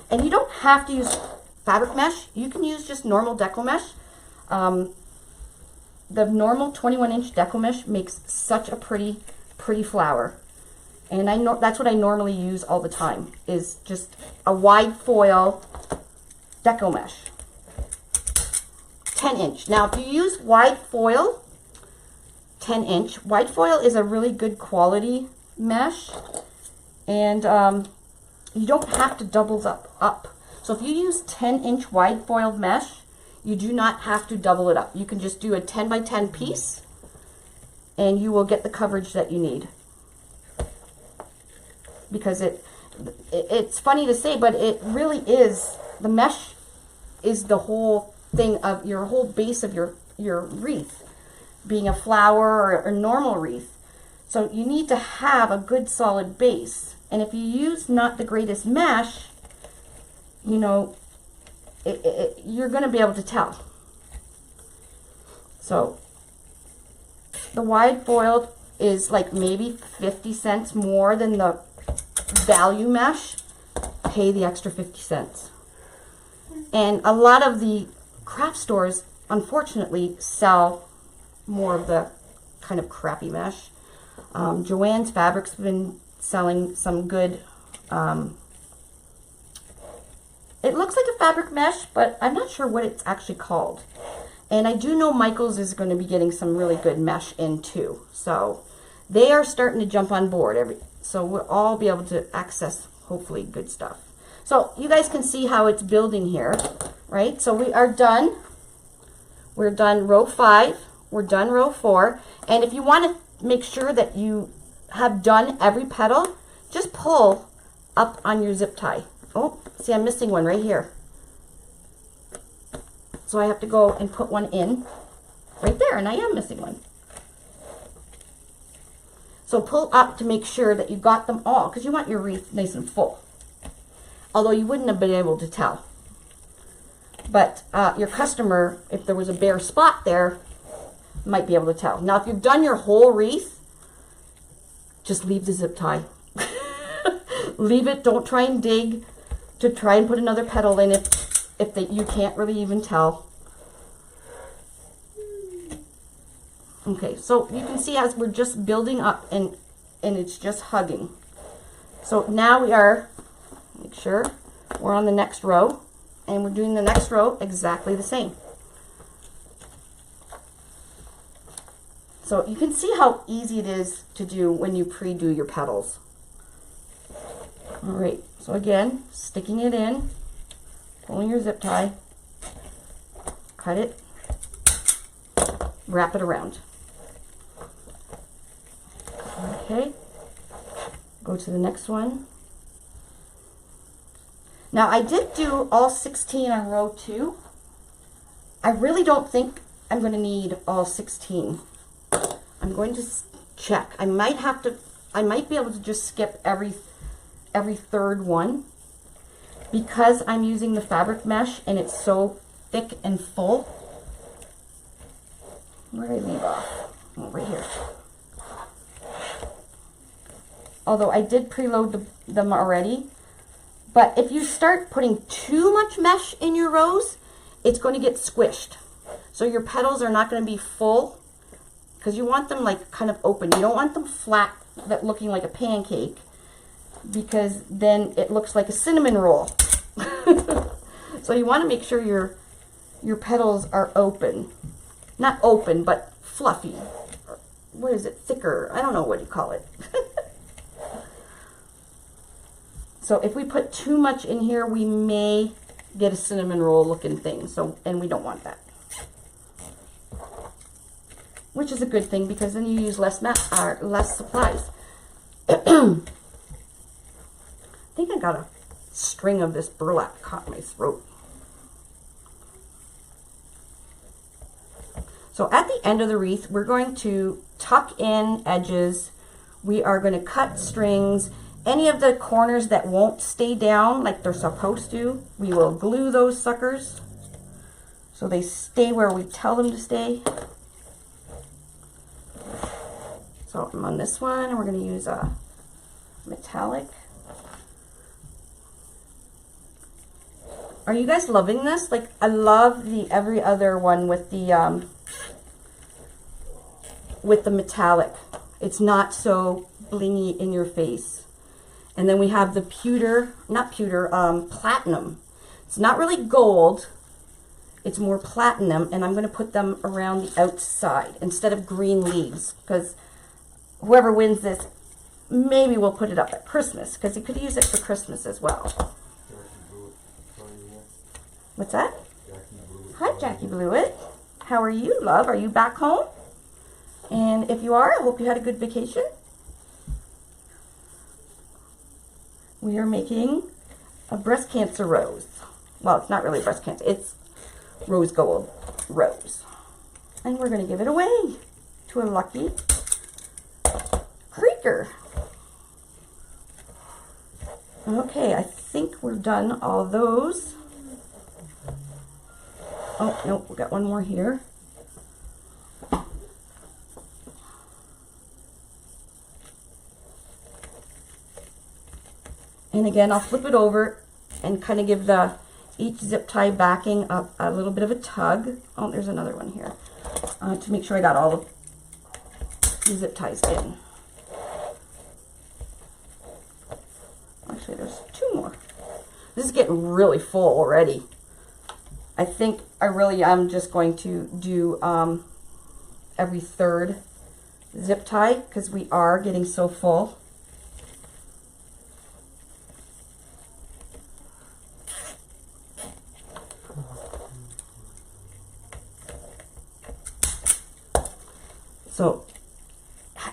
Speaker 1: And you don't have to use fabric mesh. You can use just normal deco mesh. The normal 21-inch deco mesh makes such a pretty flower. And that's what I normally use all the time, is just a wide foil deco mesh. 10-inch. Now, if you use wide foil, 10-inch, wide foil is a really good quality mesh. And you don't have to double up. So if you use 10-inch wide foil mesh, you do not have to double it up. You can just do a 10 by 10 piece and you will get the coverage that you need. Because it's funny to say, but it really is, the mesh is the whole thing of your whole base of your wreath, being a flower or a normal wreath. So you need to have a good solid base. And if you use not the greatest mesh, you know, you're going to be able to tell. So the wide foiled is like maybe 50 cents more than the value mesh. Pay the extra 50 cents. And a lot of the craft stores, unfortunately, sell more of the kind of crappy mesh. Joann's Fabric's been selling some good, it looks like a fabric mesh, but I'm not sure what it's actually called. And I do know Michael's is going to be getting some really good mesh in too. So they are starting to jump on board. So we'll all be able to access, hopefully, good stuff. So you guys can see how it's building here, right? So we are done. We're done row 5. We're done row 4. And if you want to make sure that you have done every petal, just pull up on your zip tie. Oh, see, I'm missing one right here. So I have to go and put one in right there, and I am missing one. So pull up to make sure that you got them all, because you want your wreath nice and full. Although you wouldn't have been able to tell. But your customer, if there was a bare spot there, might be able to tell. Now, if you've done your whole wreath, just leave the zip tie. Leave it. Don't try and dig to try and put another petal in if you can't really even tell. Okay, so you can see as we're just building up and it's just hugging. So now we are, make sure we're on the next row, and we're doing the next row exactly the same. So you can see how easy it is to do when you pre-do your petals. All right, so again, sticking it in, pulling your zip tie, cut it, wrap it around. Okay, go to the next one. Now I did do all 16 on row 2. I really don't think I'm going to need all 16. I'm going to check. I might be able to just skip every third one. because I'm using the fabric mesh and it's so thick and full. Where did I leave off? Over here. Although I did preload them already. But if you start putting too much mesh in your rose, it's going to get squished. So your petals are not going to be full, because you want them like kind of open. You don't want them flat, that looking like a pancake, because then it looks like a cinnamon roll. So you want to make sure your petals are open. Not open, but fluffy. What is it? Thicker. I don't know what you call it. So if we put too much in here, we may get a cinnamon roll looking thing. So, and we don't want that. Which is a good thing, because then you use less supplies. I think I got a string of this burlap caught my throat. So at the end of the wreath, we're going to tuck in edges. We are going to cut strings. Any of the corners that won't stay down like they're supposed to, we will glue those suckers so they stay where we tell them to stay. So I'm on this one, and we're going to use a metallic. Are you guys loving this? Like, I love the every other one with the metallic. It's not so blingy in your face. And then we have the platinum. It's not really gold. It's more platinum, and I'm going to put them around the outside instead of green leaves, because whoever wins this, maybe we'll put it up at Christmas, because you could use it for Christmas as well. What's that? Hi, Jackie Blewett. How are you, love? Are you back home? And if you are, I hope you had a good vacation. We are making a breast cancer rose. Well, it's not really breast cancer. It's rose gold rose. And we're going to give it away to a lucky creaker. Okay, I think we're done all those. Oh, no, we got one more here. And again, I'll flip it over and kind of give each zip tie backing a little bit of a tug. Oh, there's another one here. To make sure I got all the zip ties in. Actually, there's two more. This is getting really full already. I think I really am just going to do every third zip tie, because we are getting so full. So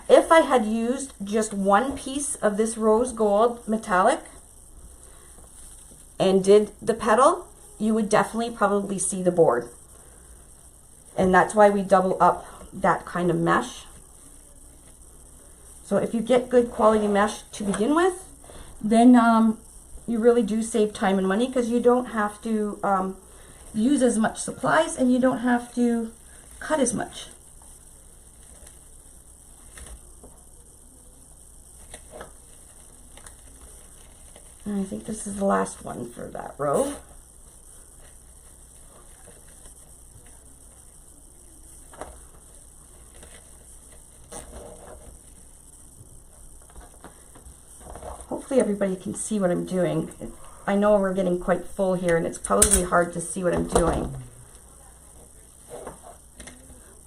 Speaker 1: if I had used just one piece of this rose gold metallic and did the petal, you would definitely probably see the board. And that's why we double up that kind of mesh. So if you get good quality mesh to begin with, then you really do save time and money, because you don't have to use as much supplies, and you don't have to cut as much. And I think this is the last one for that row. Hopefully everybody can see what I'm doing. I know we're getting quite full here, and it's probably hard to see what I'm doing.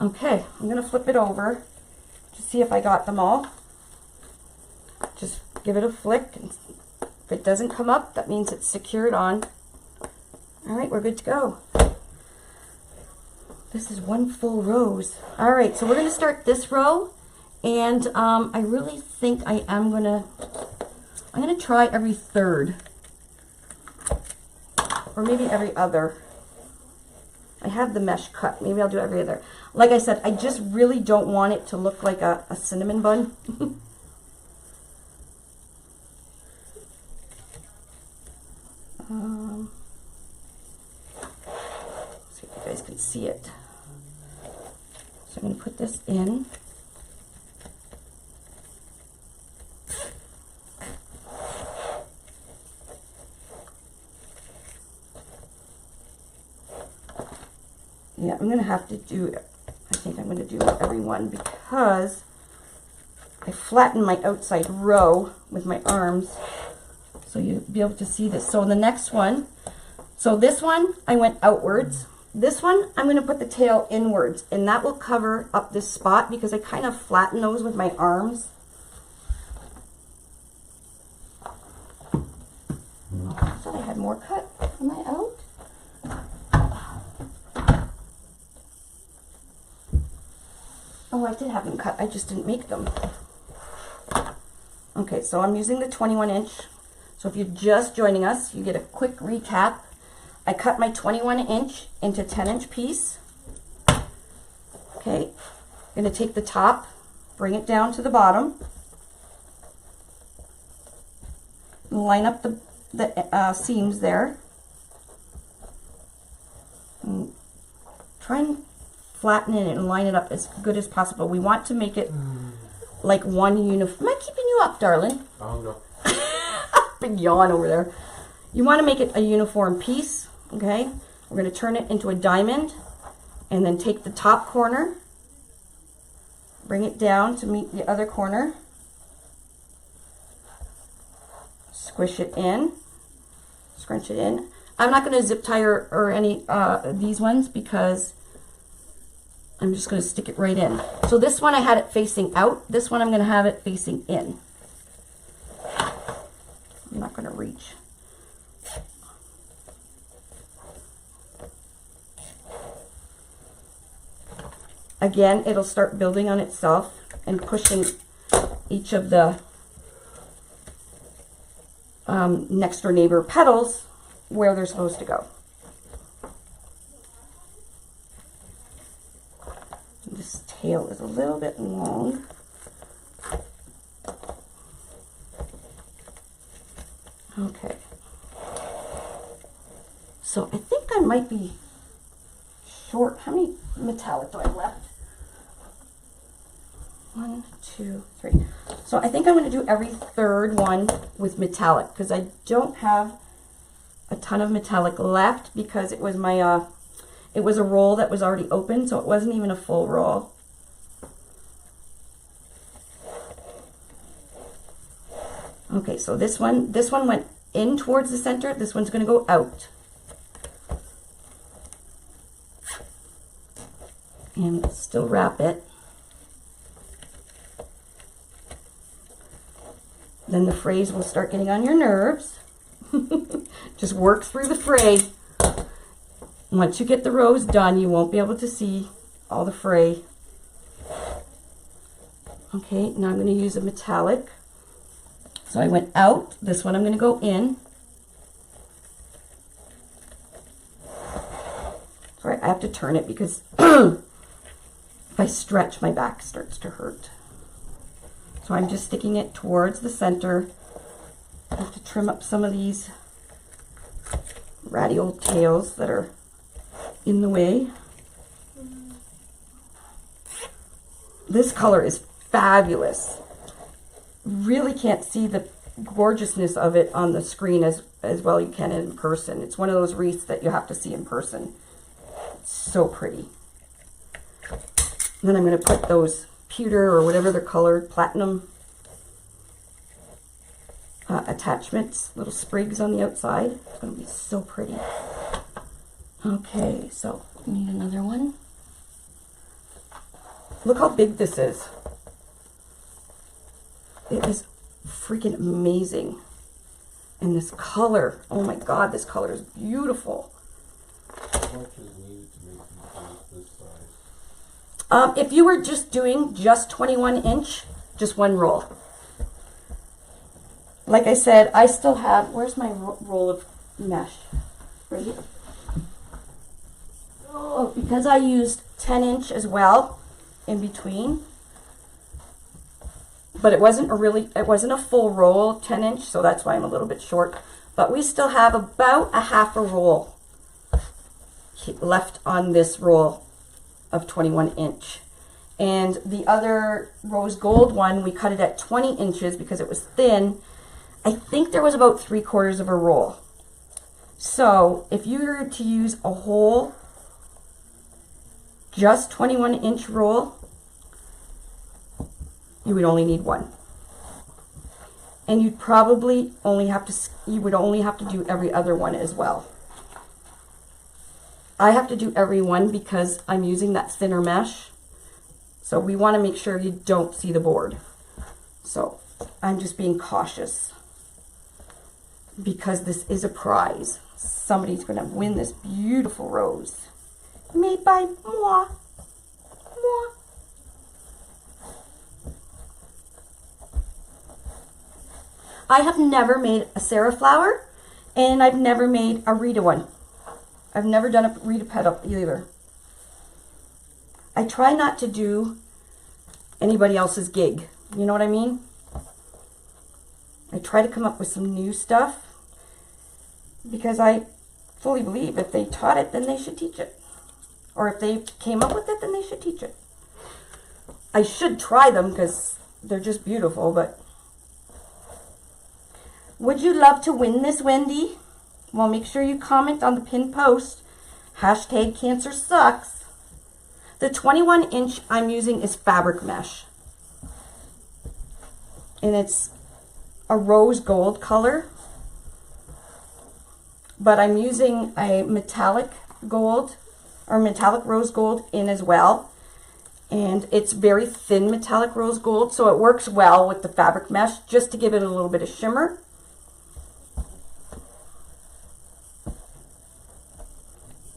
Speaker 1: Okay, I'm going to flip it over to see if I got them all. Just give it a flick, and if it doesn't come up, that means it's secured on. All right, we're good to go. This is one full rose. All right, so we're going to start this row, and I really think I'm going to try every third, or maybe every other. I have the mesh cut. Maybe I'll do every other. Like I said, I just really don't want it to look like a cinnamon bun. See if you guys can see it. So I'm going to put this in. Yeah, I'm going to have to do, I think I'm going to do every one because I flattened my outside row with my arms. So you'll be able to see this. So the next one, so this one, I went outwards. This one, I'm going to put the tail inwards, and that will cover up this spot because I kind of flatten those with my arms. I thought I had more cut. Am I out? Oh, I did have them cut. I just didn't make them. Okay, so I'm using the 21 inch. So if you're just joining us, you get a quick recap. I cut my 21 inch into 10 inch piece. Okay, I'm going to take the top, bring it down to the bottom. Line up the seams there. And try and flatten it and line it up as good as possible. We want to make it like one uniform. Am I keeping you up, darling?
Speaker 2: Oh, no.
Speaker 1: Big yawn over there. You want to make it a uniform piece, okay? We're going to turn it into a diamond and then take the top corner, bring it down to meet the other corner, squish it in, scrunch it in. I'm not going to zip tie or any these ones because I'm just going to stick it right in. So this one I had it facing out. This one I'm going to have it facing in. I'm not going to reach. Again, it'll start building on itself and pushing each of the next door neighbor petals where they're supposed to go. This tail is a little bit long. Okay. So I think I might be short. How many metallic do I have left? 1, 2, 3. So I think I'm going to do every third one with metallic because I don't have a ton of metallic left because it was my it was a roll that was already open, so it wasn't even a full roll. Okay, so this one went in towards the center. This one's going to go out. And still wrap it. Then the frays will start getting on your nerves. Just work through the fray. Once you get the rows done, you won't be able to see all the fray. Okay, now I'm going to use a metallic. So I went out. This one I'm going to go in. Sorry, I have to turn it because if I stretch, my back starts to hurt. So I'm just sticking it towards the center. I have to trim up some of these ratty old tails that are in the way. This color is fabulous. Really can't see the gorgeousness of it on the screen as well you can in person. It's one of those wreaths that you have to see in person. It's so pretty. And then I'm going to put those pewter or whatever they're colored, platinum attachments, little sprigs on the outside. It's going to be so pretty. Okay, so we need another one. Look how big this is. It is freaking amazing. And this color, oh my God, this color is beautiful.
Speaker 2: How much is needed to make these this size?
Speaker 1: If you were just doing just 21 inch, just one roll. Like I said, I still have, where's my roll of mesh? Right here. Oh, because I used 10 inch as well in between. But it wasn't a full roll of 10 inch, so that's why I'm a little bit short. but we still have about a half a roll left on this roll of 21 inch. And the other rose gold one, we cut it at 20 inches because it was thin. I think there was about 3/4 of a roll. So if you were to use a whole, just 21 inch roll, you would only need one. And you'd probably only have to, you would only have to do every other one as well. I have to do every one because I'm using that thinner mesh. So we want to make sure you don't see the board. So I'm just being cautious because this is a prize. Somebody's going to win this beautiful rose made by moi. Moi. I have never made a Sarah flower, and I've never made a Rita one. I've never done a Rita petal either. I try not to do anybody else's gig. You know what I mean? I try to come up with some new stuff because I fully believe if they taught it, then they should teach it. Or if they came up with it, then they should teach it. I should try them because they're just beautiful, but would you love to win this, Wendy? Well, make sure you comment on the pinned post. #CancerSucks. The 21 inch I'm using is fabric mesh. And it's a rose gold color. But I'm using a metallic gold or metallic rose gold in as well. And it's very thin metallic rose gold, so it works well with the fabric mesh just to give it a little bit of shimmer.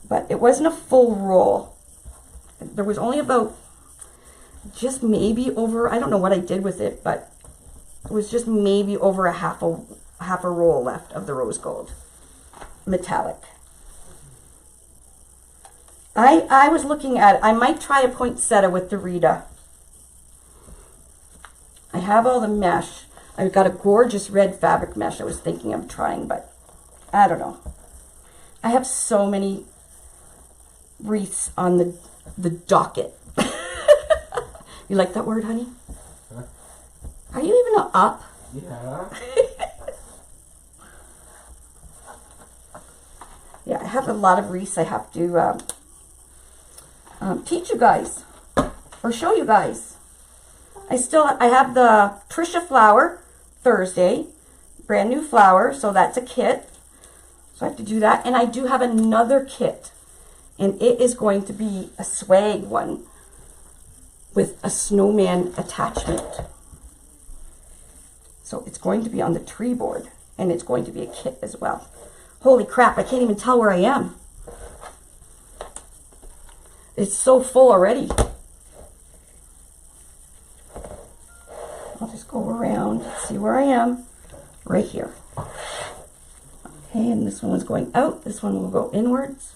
Speaker 1: But it wasn't a full roll. There was only about just maybe over, I don't know what I did with it, but it was just maybe over a half a roll left of the rose gold metallic. I was looking at, I might try a poinsettia with the Rita. I have all the mesh. I've got a gorgeous red fabric mesh I was thinking of trying, but I don't know. I have so many wreaths on the docket. You like that word, honey?
Speaker 2: Huh?
Speaker 1: Are you even up?
Speaker 2: Yeah.
Speaker 1: Yeah, I have a lot of wreaths I have to teach you guys or show you guys. I have the Trisha Flower Thursday, brand new flower, so that's a kit. So I have to do that, and I do have another kit. And it is going to be a swag one with a snowman attachment. So it's going to be on the tree board, and it's going to be a kit as well. Holy crap, I can't even tell where I am. It's so full already. I'll just go around, see where I am. Right here. Okay, and this one was going out. This one will go inwards.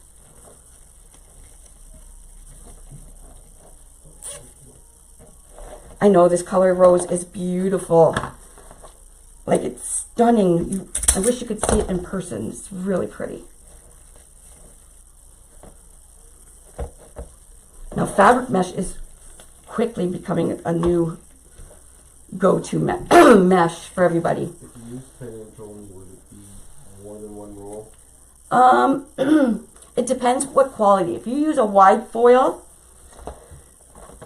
Speaker 1: I know this color rose is beautiful. Like, it's stunning. I wish you could see it in person. It's really pretty. Now, fabric mesh is quickly becoming a new go-to mesh for everybody.
Speaker 2: If you use 10 inch only, would it be more than one roll?
Speaker 1: It depends what quality. If you use a wide foil,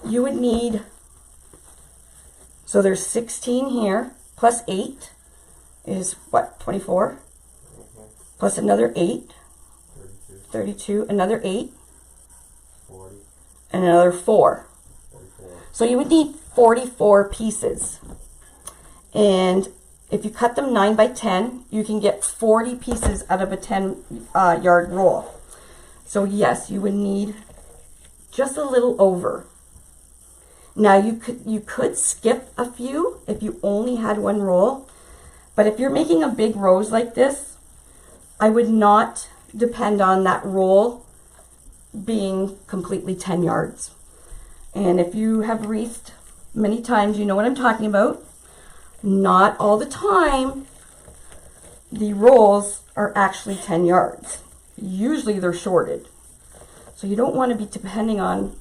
Speaker 1: you would need, so there's 16 here, plus 8 is what, 24? Plus another 8, 32, another 8,
Speaker 2: 40,
Speaker 1: and another 4.
Speaker 2: 44.
Speaker 1: So you would need 44 pieces. And if you cut them 9 by 10, you can get 40 pieces out of a 10 yard roll. So yes, you would need just a little over. Now you could skip a few if you only had one roll, but if you're making a big rose like this, I would not depend on that roll being completely 10 yards. And if you have wreathed many times, you know what I'm talking about. Not all the time the rolls are actually 10 yards. Usually they're shorted. So you don't want to be depending on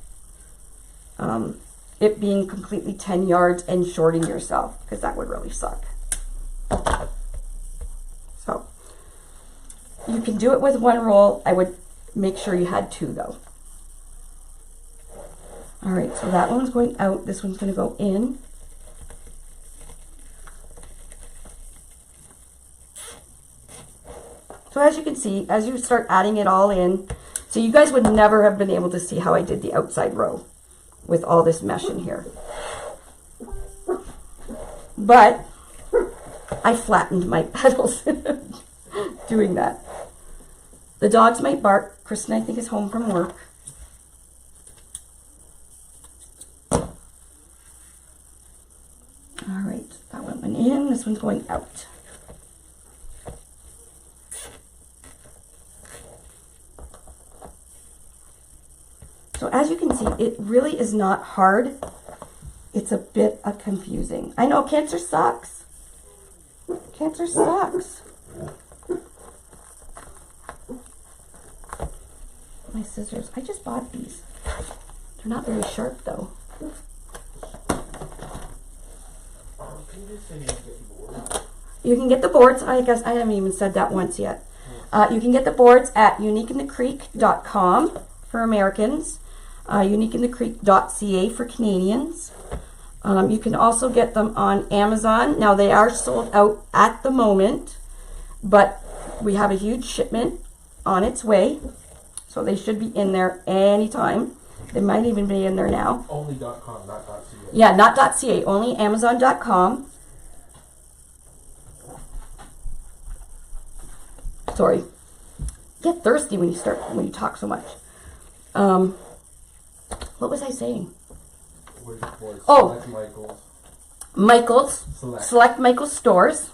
Speaker 1: it being completely 10 yards and shorting yourself, because that would really suck. So you can do it with one roll. I would make sure you had two though. All right, so that one's going out. This one's going to go in. So as you can see, as you start adding it all in, so you guys would never have been able to see how I did the outside row with all this mesh in here. But I flattened my petals doing that. The dogs might bark. Kristen, I think, is home from work. All right, that one went in. This one's going out. So as you can see, it really is not hard. It's a bit confusing. I know, Cancer sucks. Cancer sucks. My scissors. I just bought these. They're not very sharp though. You can get the boards. I guess I haven't even said that once yet. You can get the boards at uniqueinthecreek.com for Americans. uniqueinthecreek.ca for Canadians. You can also get them on Amazon. Now they are sold out at the moment, but we have a huge shipment on its way, so they should be in there anytime. They might even be in there now.
Speaker 2: Only .com, not .ca.
Speaker 1: Yeah, not .ca, only Amazon.com. Sorry. Get thirsty when you talk so much. What was I saying?
Speaker 2: Oh, Michael's.
Speaker 1: Michael's. Select Michael's stores.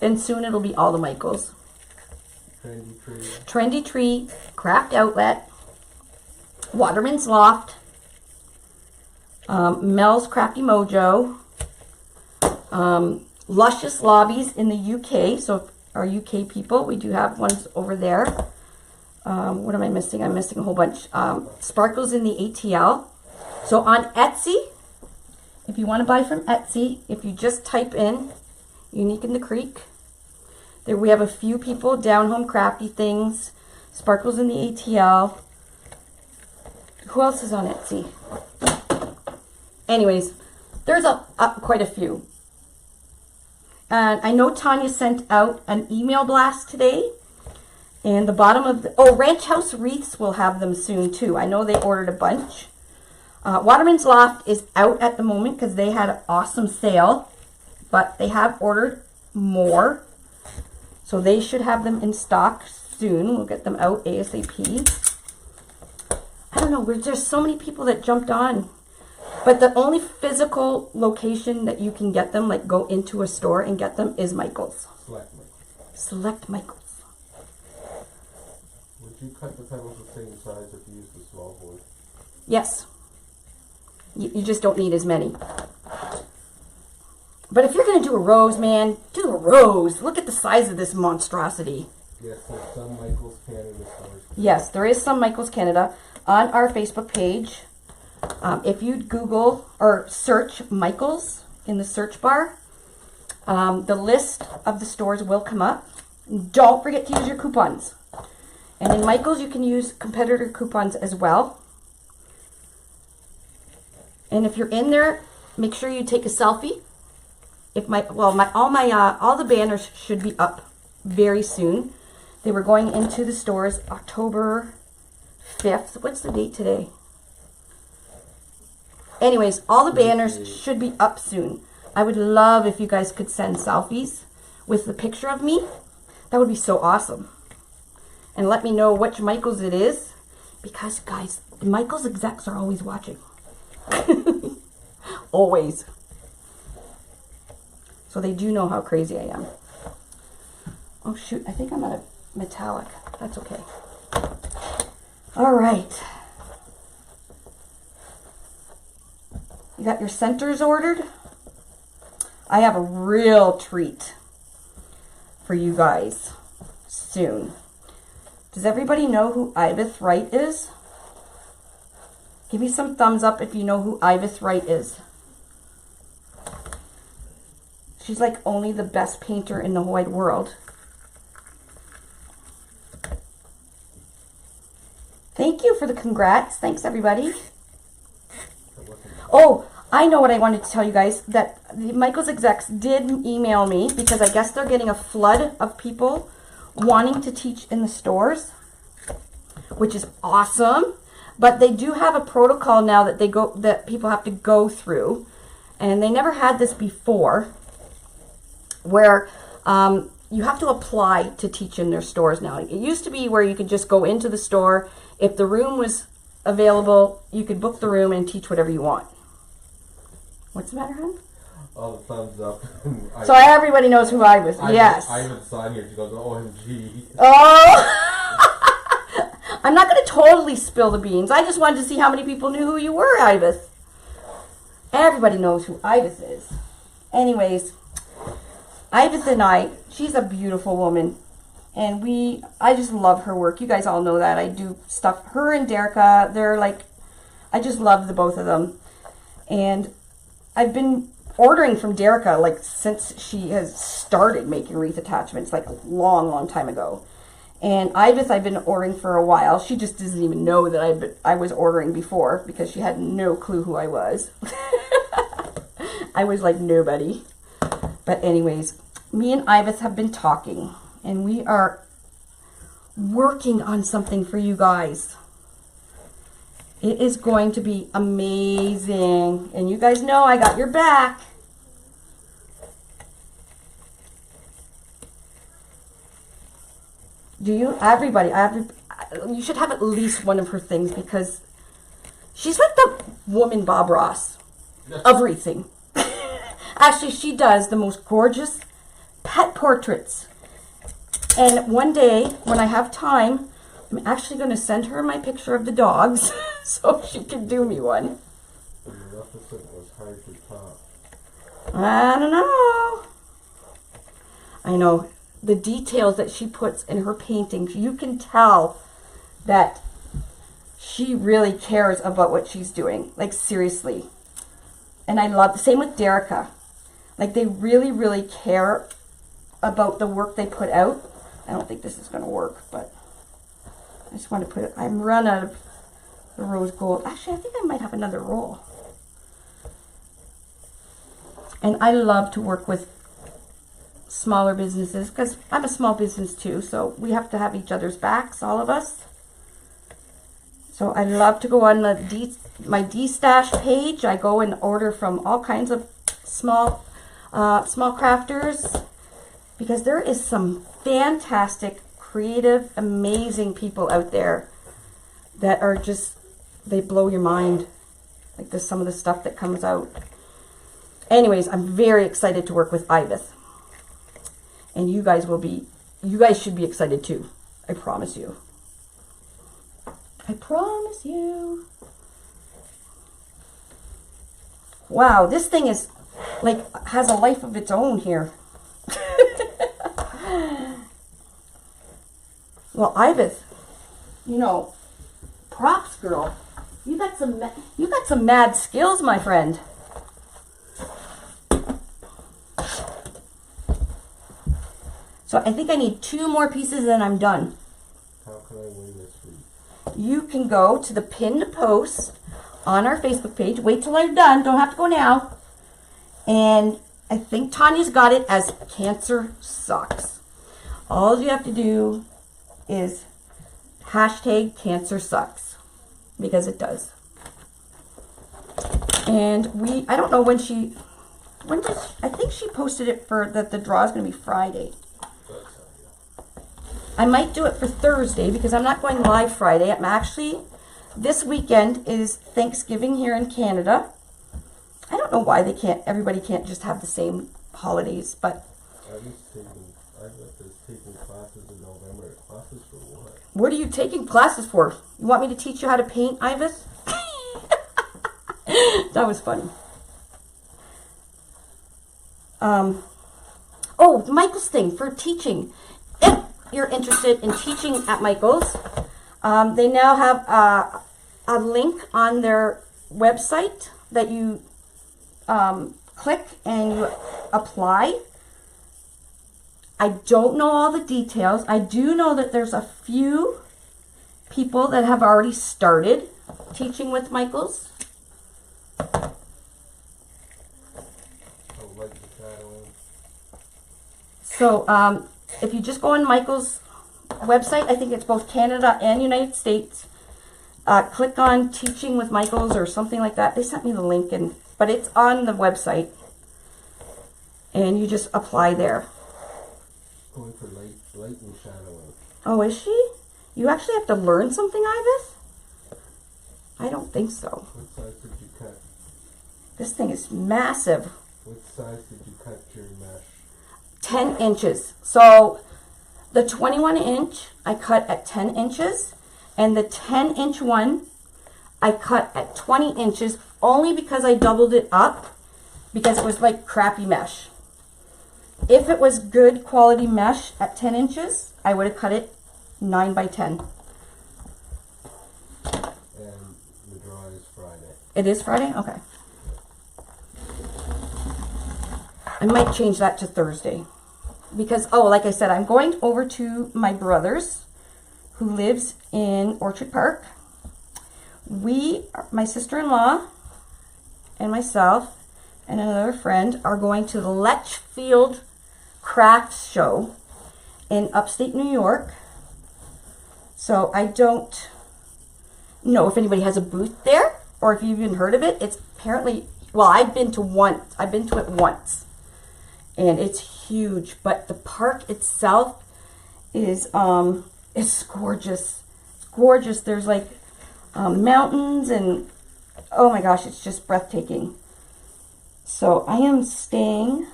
Speaker 1: And soon it'll be all the Michael's.
Speaker 2: Trendy Tree.
Speaker 1: Trendy Tree. Craft Outlet. Waterman's Loft. Mel's Crafty Mojo. Luscious Lobbies in the UK. So our UK people, we do have ones over there. What am I missing? I'm missing a whole bunch. Sparkles in the ATL. So on Etsy, if you want to buy from Etsy, if you just type in Unique in the Creek, there we have a few people, Down Home Crafty Things, Sparkles in the ATL. Who else is on Etsy? Anyways, there's quite a few. And I know Tanya sent out an email blast today. And the bottom of the, Ranch House Wreaths will have them soon too. I know they ordered a bunch. Waterman's Loft is out at the moment because they had an awesome sale. But they have ordered more. So they should have them in stock soon. We'll get them out ASAP. I don't know. There's so many people that jumped on. But the only physical location that you can get them, like go into a store and get them, is Michael's. Select Michael's.
Speaker 2: Would you cut the petals the same size if you use the small board?
Speaker 1: Yes. You just don't need as many. But if you're going to do a rose, man, do a rose. Look at the size of this monstrosity.
Speaker 2: Yes, there's some Michael's Canada stores.
Speaker 1: Yes, there is some Michael's Canada on our Facebook page. If you Google or search Michael's in the search bar, the list of the stores will come up. Don't forget to use your coupons. And in Michael's, you can use competitor coupons as well. And if you're in there, make sure you take a selfie. All the banners should be up very soon. They were going into the stores October 5th. What's the date today? Anyways, all the banners should be up soon. I would love if you guys could send selfies with the picture of me. That would be so awesome. And let me know which Michael's it is. Because, guys, Michael's execs are always watching. Always. So they do know how crazy I am. Oh, shoot. I think I'm out of metallic. That's okay. All right. You got your centers ordered? I have a real treat for you guys soon. Does everybody know who Ibis Wright is? Give me some thumbs up if you know who Ibis Wright is. She's like only the best painter in the whole wide world. Thank you for the congrats. Thanks, everybody. Oh, I know what I wanted to tell you guys. That the Michaels execs did email me because I guess they're getting a flood of people wanting to teach in the stores, which is awesome. But they do have a protocol now that people have to go through, and they never had this before, where you have to apply to teach in their stores now. It used to be where you could just go into the store. If the room was available, you could book the room and teach whatever you want. What's the matter, hon?
Speaker 2: All the thumbs up.
Speaker 1: So everybody knows who I was. Yes.
Speaker 2: I even saw here. She goes, OMG.
Speaker 1: Oh! I'm not going to totally spill the beans. I just wanted to see how many people knew who you were, Ibis. Everybody knows who Ibis is. Anyways, Ibis and I, she's a beautiful woman. And I just love her work. You guys all know that. I do stuff. Her and Derica, they're like, I just love the both of them. And I've been ordering from Derica like since she has started making wreath attachments, like a long, long time ago. And Ibis I've been ordering for a while. She just doesn't even know that I was ordering before because she had no clue who I was. I was like nobody. But anyways, me and Ibis have been talking, and we are working on something for you guys. It is going to be amazing. And you guys know I got your back. Do you? Everybody. You should have at least one of her things because she's like the woman Bob Ross of wreathing. Actually, she does the most gorgeous pet portraits. And one day, when I have time, I'm actually going to send her my picture of the dogs so she can do me one. I don't know. I know. The details that she puts in her paintings, you can tell that she really cares about what she's doing. Like, seriously. And I love, same with Derica. Like, they really, really care about the work they put out. I don't think this is going to work, but I just want to put it, I'm run out of the rose gold. Actually, I think I might have another roll. And I love to work with smaller businesses because I'm a small business too, so we have to have each other's backs, all of us. So I love to go on my D-Stash page. I go and order from all kinds of small crafters because there is some fantastic, creative, amazing people out there that are just, they blow your mind. Like there's some of the stuff that comes out. Anyways, I'm very excited to work with Ibis. And you guys should be excited too. I promise you. I promise you. Wow, this thing is like, has a life of its own here. Well, Ibis, you know, props, girl. You got some mad skills, my friend. So I think I need 2 more pieces and I'm done.
Speaker 2: How can I win this week?
Speaker 1: You can go to the pinned post on our Facebook page. Wait till I'm done. Don't have to go now. And I think Tanya's got it as Cancer Sucks. All you have to do is hashtag Cancer Sucks. Because it does. And I don't know I think she posted it for that the draw is going to be Friday. I might do it for Thursday because I'm not going live Friday. I'm actually, this weekend is Thanksgiving here in Canada. I don't know why everybody can't just have the same holidays, but.
Speaker 2: I've taking classes in November. Classes for what?
Speaker 1: What are you taking classes for? You want me to teach you how to paint, Ibis? That was funny. oh, the Michael's thing for teaching. If you're interested in teaching at Michael's, they now have a link on their website that you click and you apply. I don't know all the details. I do know that there's a few people that have already started teaching with Michael's. So if you just go on Michael's website, I think it's both Canada and United States, click on Teaching with Michael's or something like that. They sent me the link, but it's on the website. And you just apply there.
Speaker 2: Going for light and shadowing.
Speaker 1: Oh, is she? You actually have to learn something, Ivis? I don't think so.
Speaker 2: What size did you cut?
Speaker 1: This thing is massive.
Speaker 2: What size did you cut your mesh?
Speaker 1: 10 inches. So the 21 inch I cut at 10 inches, and the 10 inch one I cut at 20 inches only because I doubled it up because it was like crappy mesh. If it was good quality mesh at 10 inches, I would have cut it 9 by 10.
Speaker 2: And the draw is Friday.
Speaker 1: It is Friday? Okay. I might change that to Thursday. Because, oh, like I said, I'm going over to my brother's who lives in Orchard Park. My sister-in-law and myself and another friend are going to the Letchfield Crafts Show in upstate New York. So I don't know if anybody has a booth there or if you've even heard of it. It's apparently, well, I've been to it once. And it's huge, but the park itself is it's gorgeous. It's gorgeous. There's like mountains and oh my gosh, it's just breathtaking. So I am staying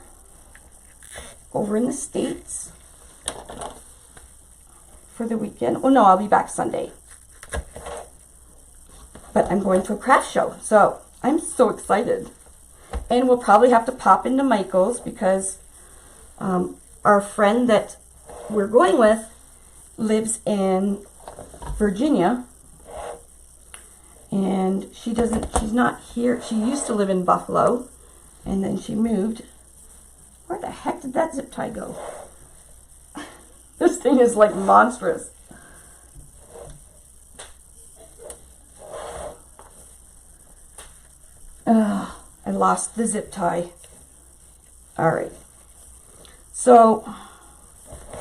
Speaker 1: over in the States for the weekend. Oh no, I'll be back Sunday. But I'm going to a craft show, so I'm so excited. And we'll probably have to pop into Michael's because our friend that we're going with lives in Virginia. And she's not here. She used to live in Buffalo. And then she moved. Where the heck did that zip tie go? This thing is like monstrous. I lost the zip tie. All right. So,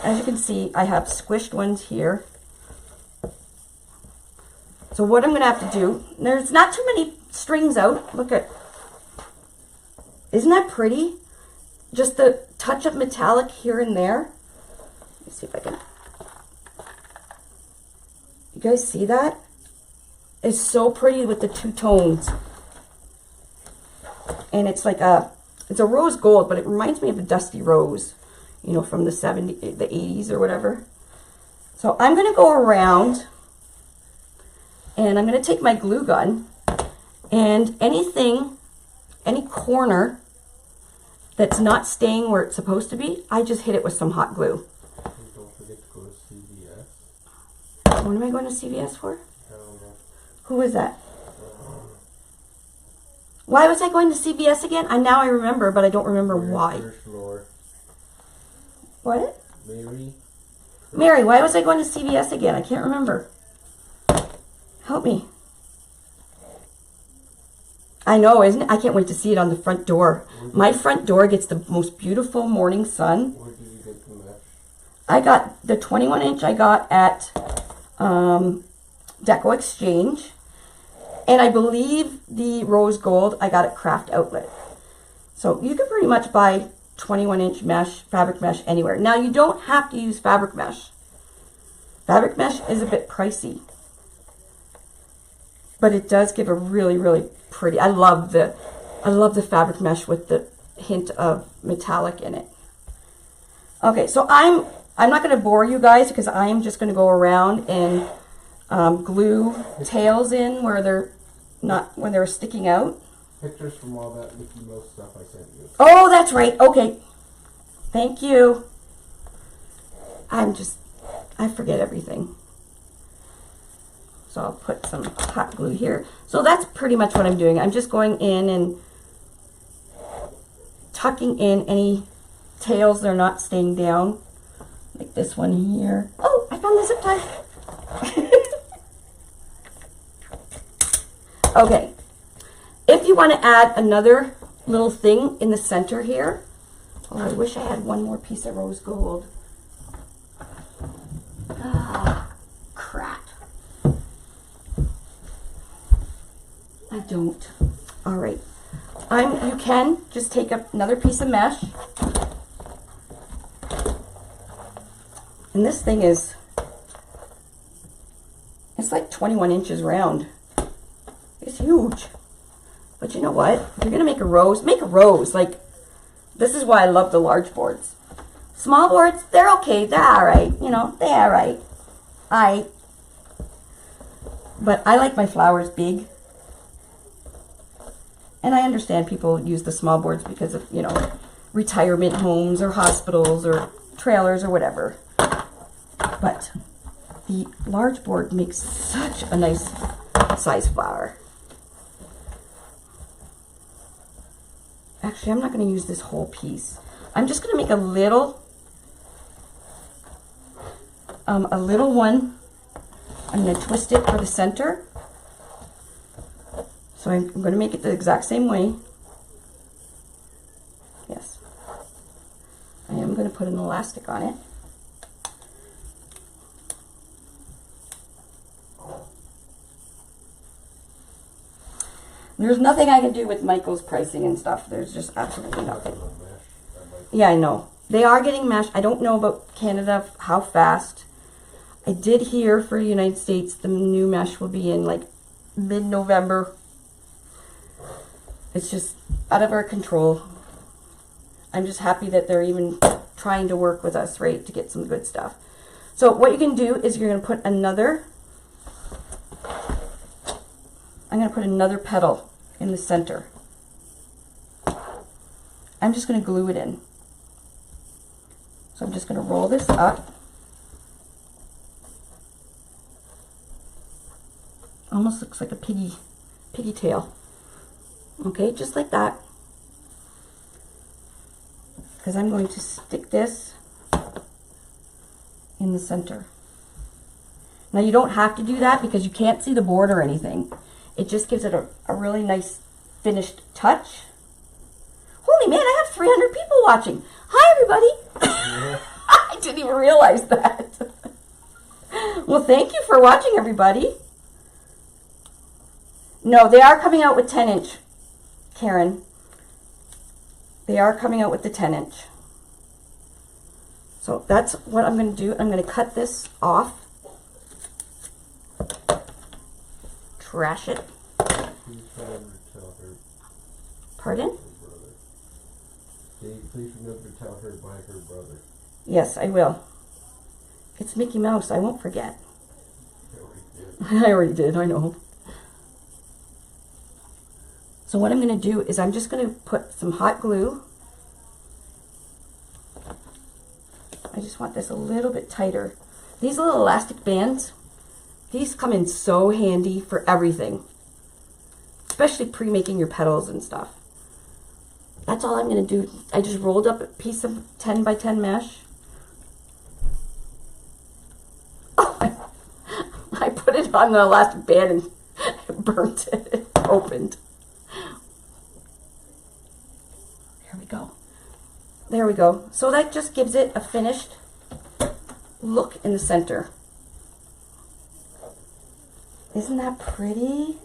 Speaker 1: as you can see, I have squished ones here. So what I'm going to have to do, there's not too many strings out. Look at, isn't that pretty? Just the touch of metallic here and there. Let me see if I can. You guys see that? It's so pretty with the two tones. And it's like it's a rose gold, but it reminds me of a dusty rose, you know, from the 80s or whatever. So I'm going to go around and I'm going to take my glue gun and any corner that's not staying where it's supposed to be, I just hit it with some hot glue.
Speaker 2: And don't forget to go to CVS.
Speaker 1: What am I going to CVS for?
Speaker 2: I don't know.
Speaker 1: Who is that? Why was I going to CVS again? Now I remember, but I don't remember why. What? Mary, why was I going to CVS again? I can't remember. Help me. I know, isn't it? I can't wait to see it on the front door. My front door gets the most beautiful morning sun.
Speaker 2: Where did you get the mesh?
Speaker 1: I got the 21 inch I got at Deco Exchange. And I believe the rose gold I got at Craft Outlet. So you can pretty much buy 21 inch mesh, fabric mesh anywhere. Now you don't have to use fabric mesh. Fabric mesh is a bit pricey. But it does give a really, really pretty, I love the fabric mesh with the hint of metallic in it. Okay, so I'm not going to bore you guys because I am just going to go around and glue tails in where they're not, when they're sticking out.
Speaker 2: Pictures from all that Mickey Mouse stuff I sent you.
Speaker 1: Oh, that's right. Okay. Thank you. I forget everything. So I'll put some hot glue here. So that's pretty much what I'm doing. I'm just going in and tucking in any tails that are not staying down. Like this one here. Oh, I found the zip tie. Okay. If you want to add another little thing in the center here. Oh, I wish I had one more piece of rose gold. Ah, crap. I don't. All right. You can just take up another piece of mesh. And this thing is, it's like 21 inches round. It's huge. But you know what? If you're going to make a rose, make a rose. Like, this is why I love the large boards. Small boards, they're okay. They're all right. You know, they're all right. But I like my flowers big. And I understand people use the small boards because of, you know, retirement homes or hospitals or trailers or whatever. But the large board makes such a nice size flower. Actually, I'm not going to use this whole piece. I'm just going to make a little one. I'm going to twist it for the center. So I'm going to make it the exact same way. Yes. I am going to put an elastic on it. There's nothing I can do with Michael's pricing and stuff. There's just absolutely nothing. Yeah, I know. They are getting mesh. I don't know about Canada, how fast. I did hear for the United States, the new mesh will be in like mid-November. It's just out of our control. I'm just happy that they're even trying to work with us, right, to get some good stuff. So what you can do is you're going to put another, I'm going to put another petal in the center. I'm just going to glue it in. So I'm just going to roll this up. Almost looks like a piggy tail. Okay, just like that. Because I'm going to stick this in the center. Now you don't have to do that because you can't see the board or anything. It just gives it a really nice finished touch. Holy man, I have 300 people watching. Hi everybody. I didn't even realize that. Well, thank you for watching, everybody. No, they are coming out with 10-inch, Karen. They are coming out with the 10-inch. So that's what I'm going to do. I'm going to cut this off. Trash it.
Speaker 2: Please remember to tell her.
Speaker 1: Pardon?
Speaker 2: Please remember to tell her by her brother.
Speaker 1: Yes, I will. It's Mickey Mouse. I won't forget.
Speaker 2: I already did.
Speaker 1: I already did. I know. So what I'm going to do is I'm just going to put some hot glue. I just want this a little bit tighter. These little elastic bands, these come in so handy for everything. Especially pre-making your petals and stuff. That's all I'm going to do. I just rolled up a piece of 10 by 10 mesh. Oh, I put it on the elastic band and it burnt it. It opened. There we go. There we go. So that just gives it a finished look in the center. Isn't that pretty?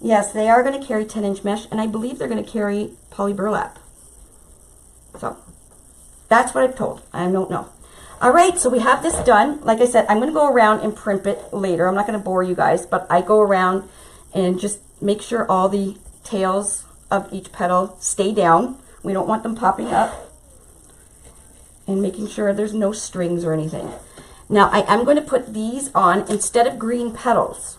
Speaker 1: Yes, they are going to carry 10-inch mesh, and I believe they're going to carry poly burlap. So that's what I've told. I don't know. All right, so we have this done. Like I said, I'm going to go around and primp it later. I'm not going to bore you guys, but I go around and just make sure all the tails of each petal stay down. We don't want them popping up. And making sure there's no strings or anything. Now, I am going to put these on instead of green petals,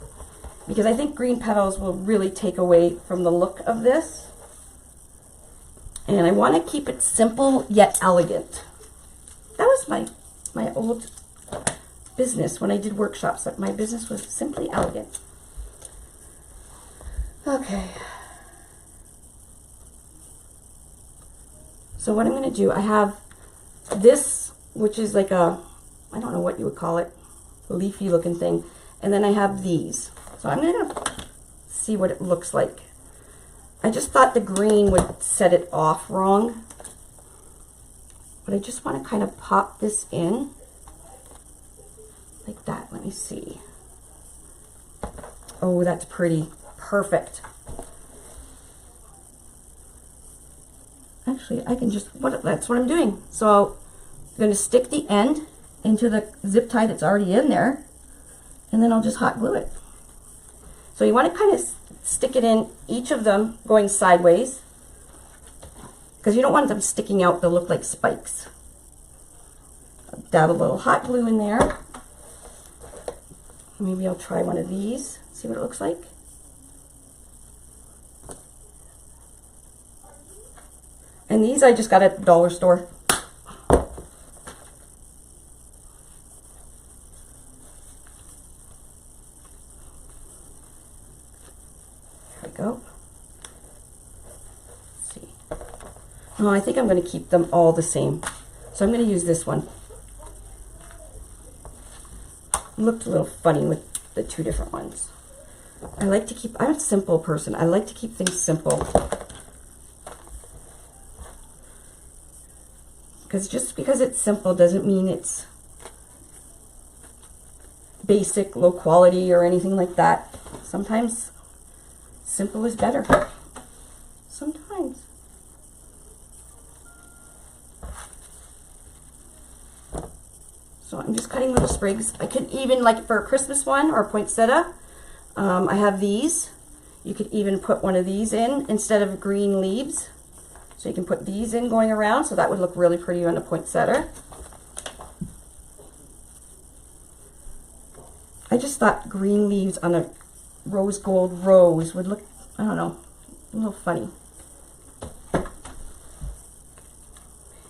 Speaker 1: because I think green petals will really take away from the look of this. And I want to keep it simple yet elegant. That was my old business when I did workshops. My business was simply elegant. Okay. So what I'm going to do, I have this, which is like a, I don't know what you would call it, leafy looking thing. And then I have these. So I'm going to see what it looks like. I just thought the green would set it off wrong. But I just want to kind of pop this in. Like that. Let me see. Oh, that's pretty. Perfect. Actually, I can just, that's what I'm doing. So I'm going to stick the end into the zip tie that's already in there. And then I'll just hot glue it. So you want to kind of stick it in each of them going sideways, because you don't want them sticking out. They'll look like spikes. Dab a little hot glue in there. Maybe I'll try one of these, see what it looks like. And these I just got at the dollar store. Go. Let's see. Oh, I think I'm going to keep them all the same. So I'm going to use this one. It looked a little funny with the two different ones. I like to keep, I'm a simple person. I like to keep things simple. Because just because it's simple doesn't mean it's basic, low quality, or anything like that. Sometimes simple is better. Sometimes. So I'm just cutting little sprigs. I could even, like for a Christmas one or a poinsettia, I have these. You could even put one of these in instead of green leaves. So you can put these in going around, so that would look really pretty on a poinsettia. I just thought green leaves on a rose gold rose would look, I don't know, a little funny.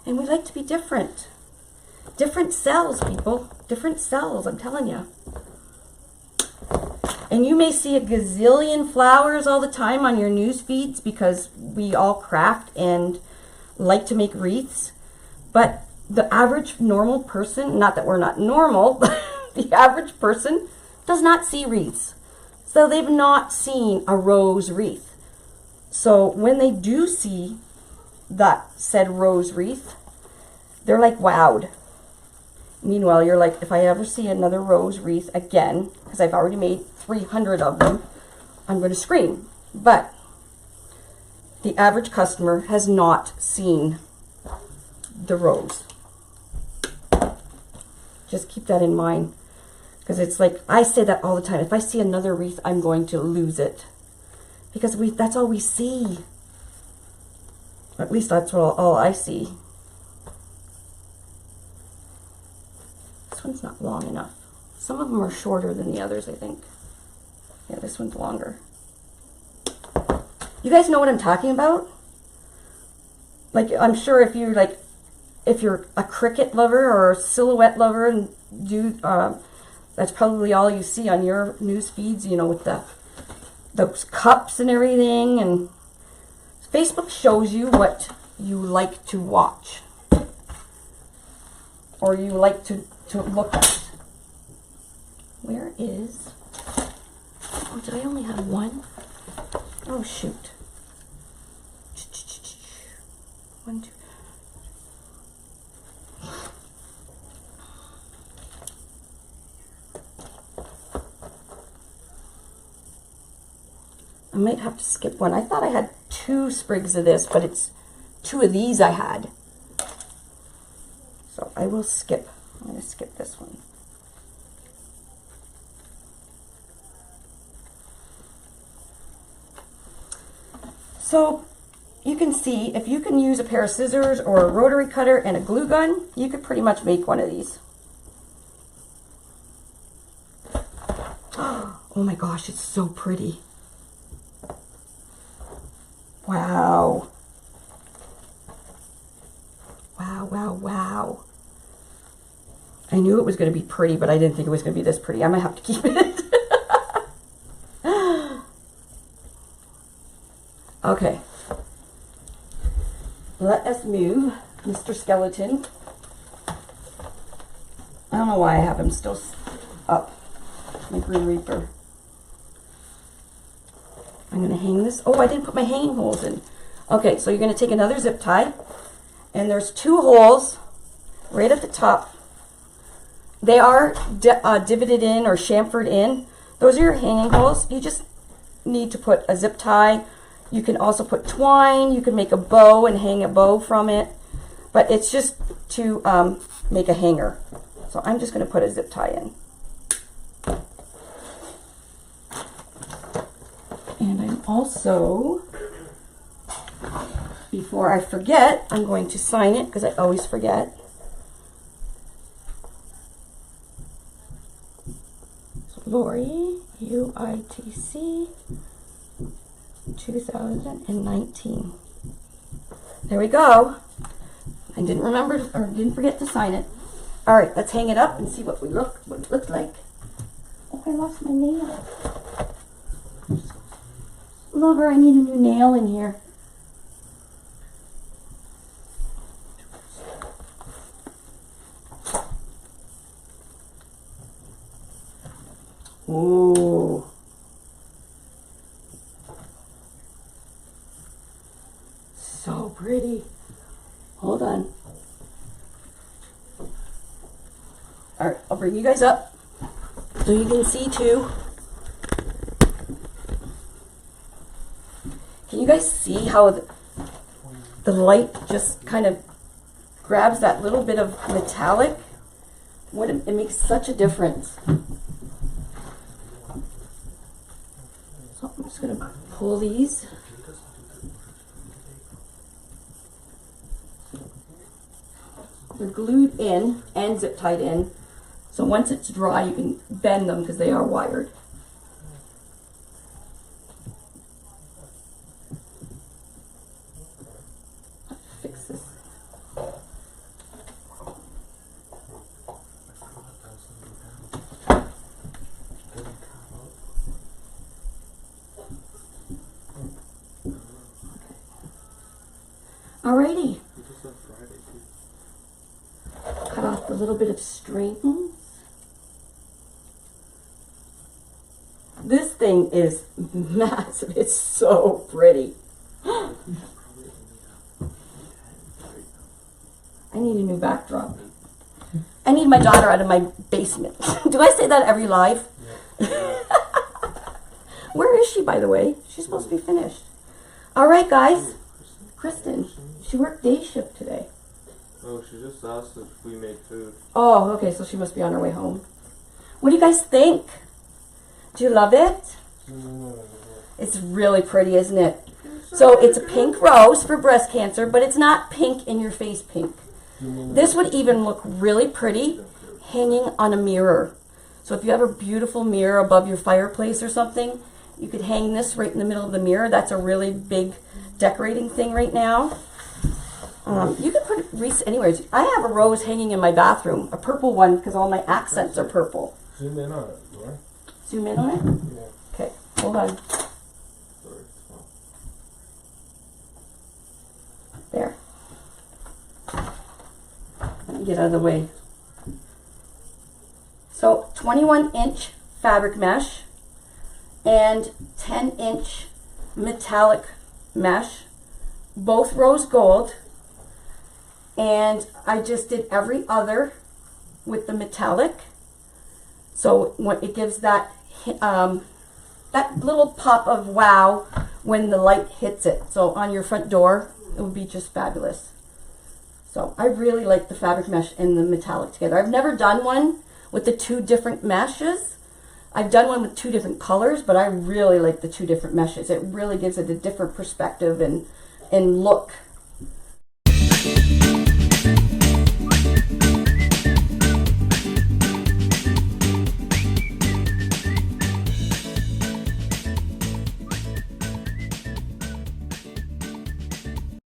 Speaker 1: And we like to be different. Different cells, people. Different cells, I'm telling you. And you may see a gazillion flowers all the time on your news feeds because we all craft and like to make wreaths. But the average normal person, not that we're not normal, but the average person does not see wreaths. So they've not seen a rose wreath. So when they do see that said rose wreath, they're like wowed. Meanwhile, you're like, if I ever see another rose wreath again, because I've already made 300 of them, I'm going to scream. But the average customer has not seen the rose. Just keep that in mind. Because it's like, I say that all the time. If I see another wreath, I'm going to lose it. Because that's all we see. At least that's all I see. This one's not long enough. Some of them are shorter than the others, I think. Yeah, this one's longer. You guys know what I'm talking about? Like, I'm sure if you're a cricket lover or a silhouette lover and that's probably all you see on your news feeds, you know, with those cups and everything. And Facebook shows you what you like to watch or you like to look at. Where is, oh, did I only have one? Oh, shoot. 1, 2. I might have to skip one. I thought I had 2 sprigs of this, but it's 2 of these I had. So I will skip. I'm going to skip this one. So you can see, if you can use a pair of scissors or a rotary cutter and a glue gun, you could pretty much make one of these. Oh my gosh, it's so pretty. Wow. Wow, wow, wow. I knew it was going to be pretty, but I didn't think it was going to be this pretty. I might have to keep it. Okay. Let us move Mr. Skeleton. I don't know why I have him still up. My Green Reaper. I'm going to hang this. Oh, I didn't put my hanging holes in. Okay, so you're going to take another zip tie. And there's 2 holes right at the top. They are divoted in or chamfered in. Those are your hanging holes. You just need to put a zip tie. You can also put twine. You can make a bow and hang a bow from it. But it's just to make a hanger. So I'm just going to put a zip tie in. And I'm also, before I forget, I'm going to sign it because I always forget. So Lori, UITC 2019. There we go. I didn't remember or didn't forget to sign it. All right, let's hang it up and see what it looks like. Oh, I lost my nail. Lover, I need a new nail in here. Ooh. So pretty. Hold on. All right, I'll bring you guys up so you can see too. Can you guys see how the light just kind of grabs that little bit of metallic? It makes such a difference. So I'm just going to pull these. They're glued in and zip tied in. So once it's dry, you can bend them because they are wired. Fix this. Alrighty. Cut off the little bit of string. This thing is massive. It's so pretty. I need a new backdrop. I need my daughter out of my basement. Do I say that every live? Yeah. Where is she, by the way? She's supposed to be finished. All right, guys. Kristen, she worked day shift today.
Speaker 2: Oh, she just asked if we made food.
Speaker 1: Oh, okay, so she must be on her way home. What do you guys think? Do you love it? It's really pretty, isn't it? So it's a pink rose for breast cancer, but it's not pink in your face pink. This would even look really pretty hanging on a mirror. So if you have a beautiful mirror above your fireplace or something, you could hang this right in the middle of the mirror. That's a really big decorating thing right now. You can put wreaths anywhere. I have a rose hanging in my bathroom, a purple one because all my accents are purple.
Speaker 2: Zoom in on it, Laura.
Speaker 1: Zoom in on it?
Speaker 2: Yeah.
Speaker 1: Okay, hold on.
Speaker 2: Sorry.
Speaker 1: There. Let me get out of the way. So 21-inch fabric mesh and 10-inch metallic mesh, both rose gold. And I just did every other with the metallic. So what it gives that that little pop of wow when the light hits it. So on your front door, it would be just fabulous. So I really like the fabric mesh and the metallic together. I've never done one with the 2 different meshes. I've done one with 2 different colors, but I really like the 2 different meshes. It really gives it a different perspective and look.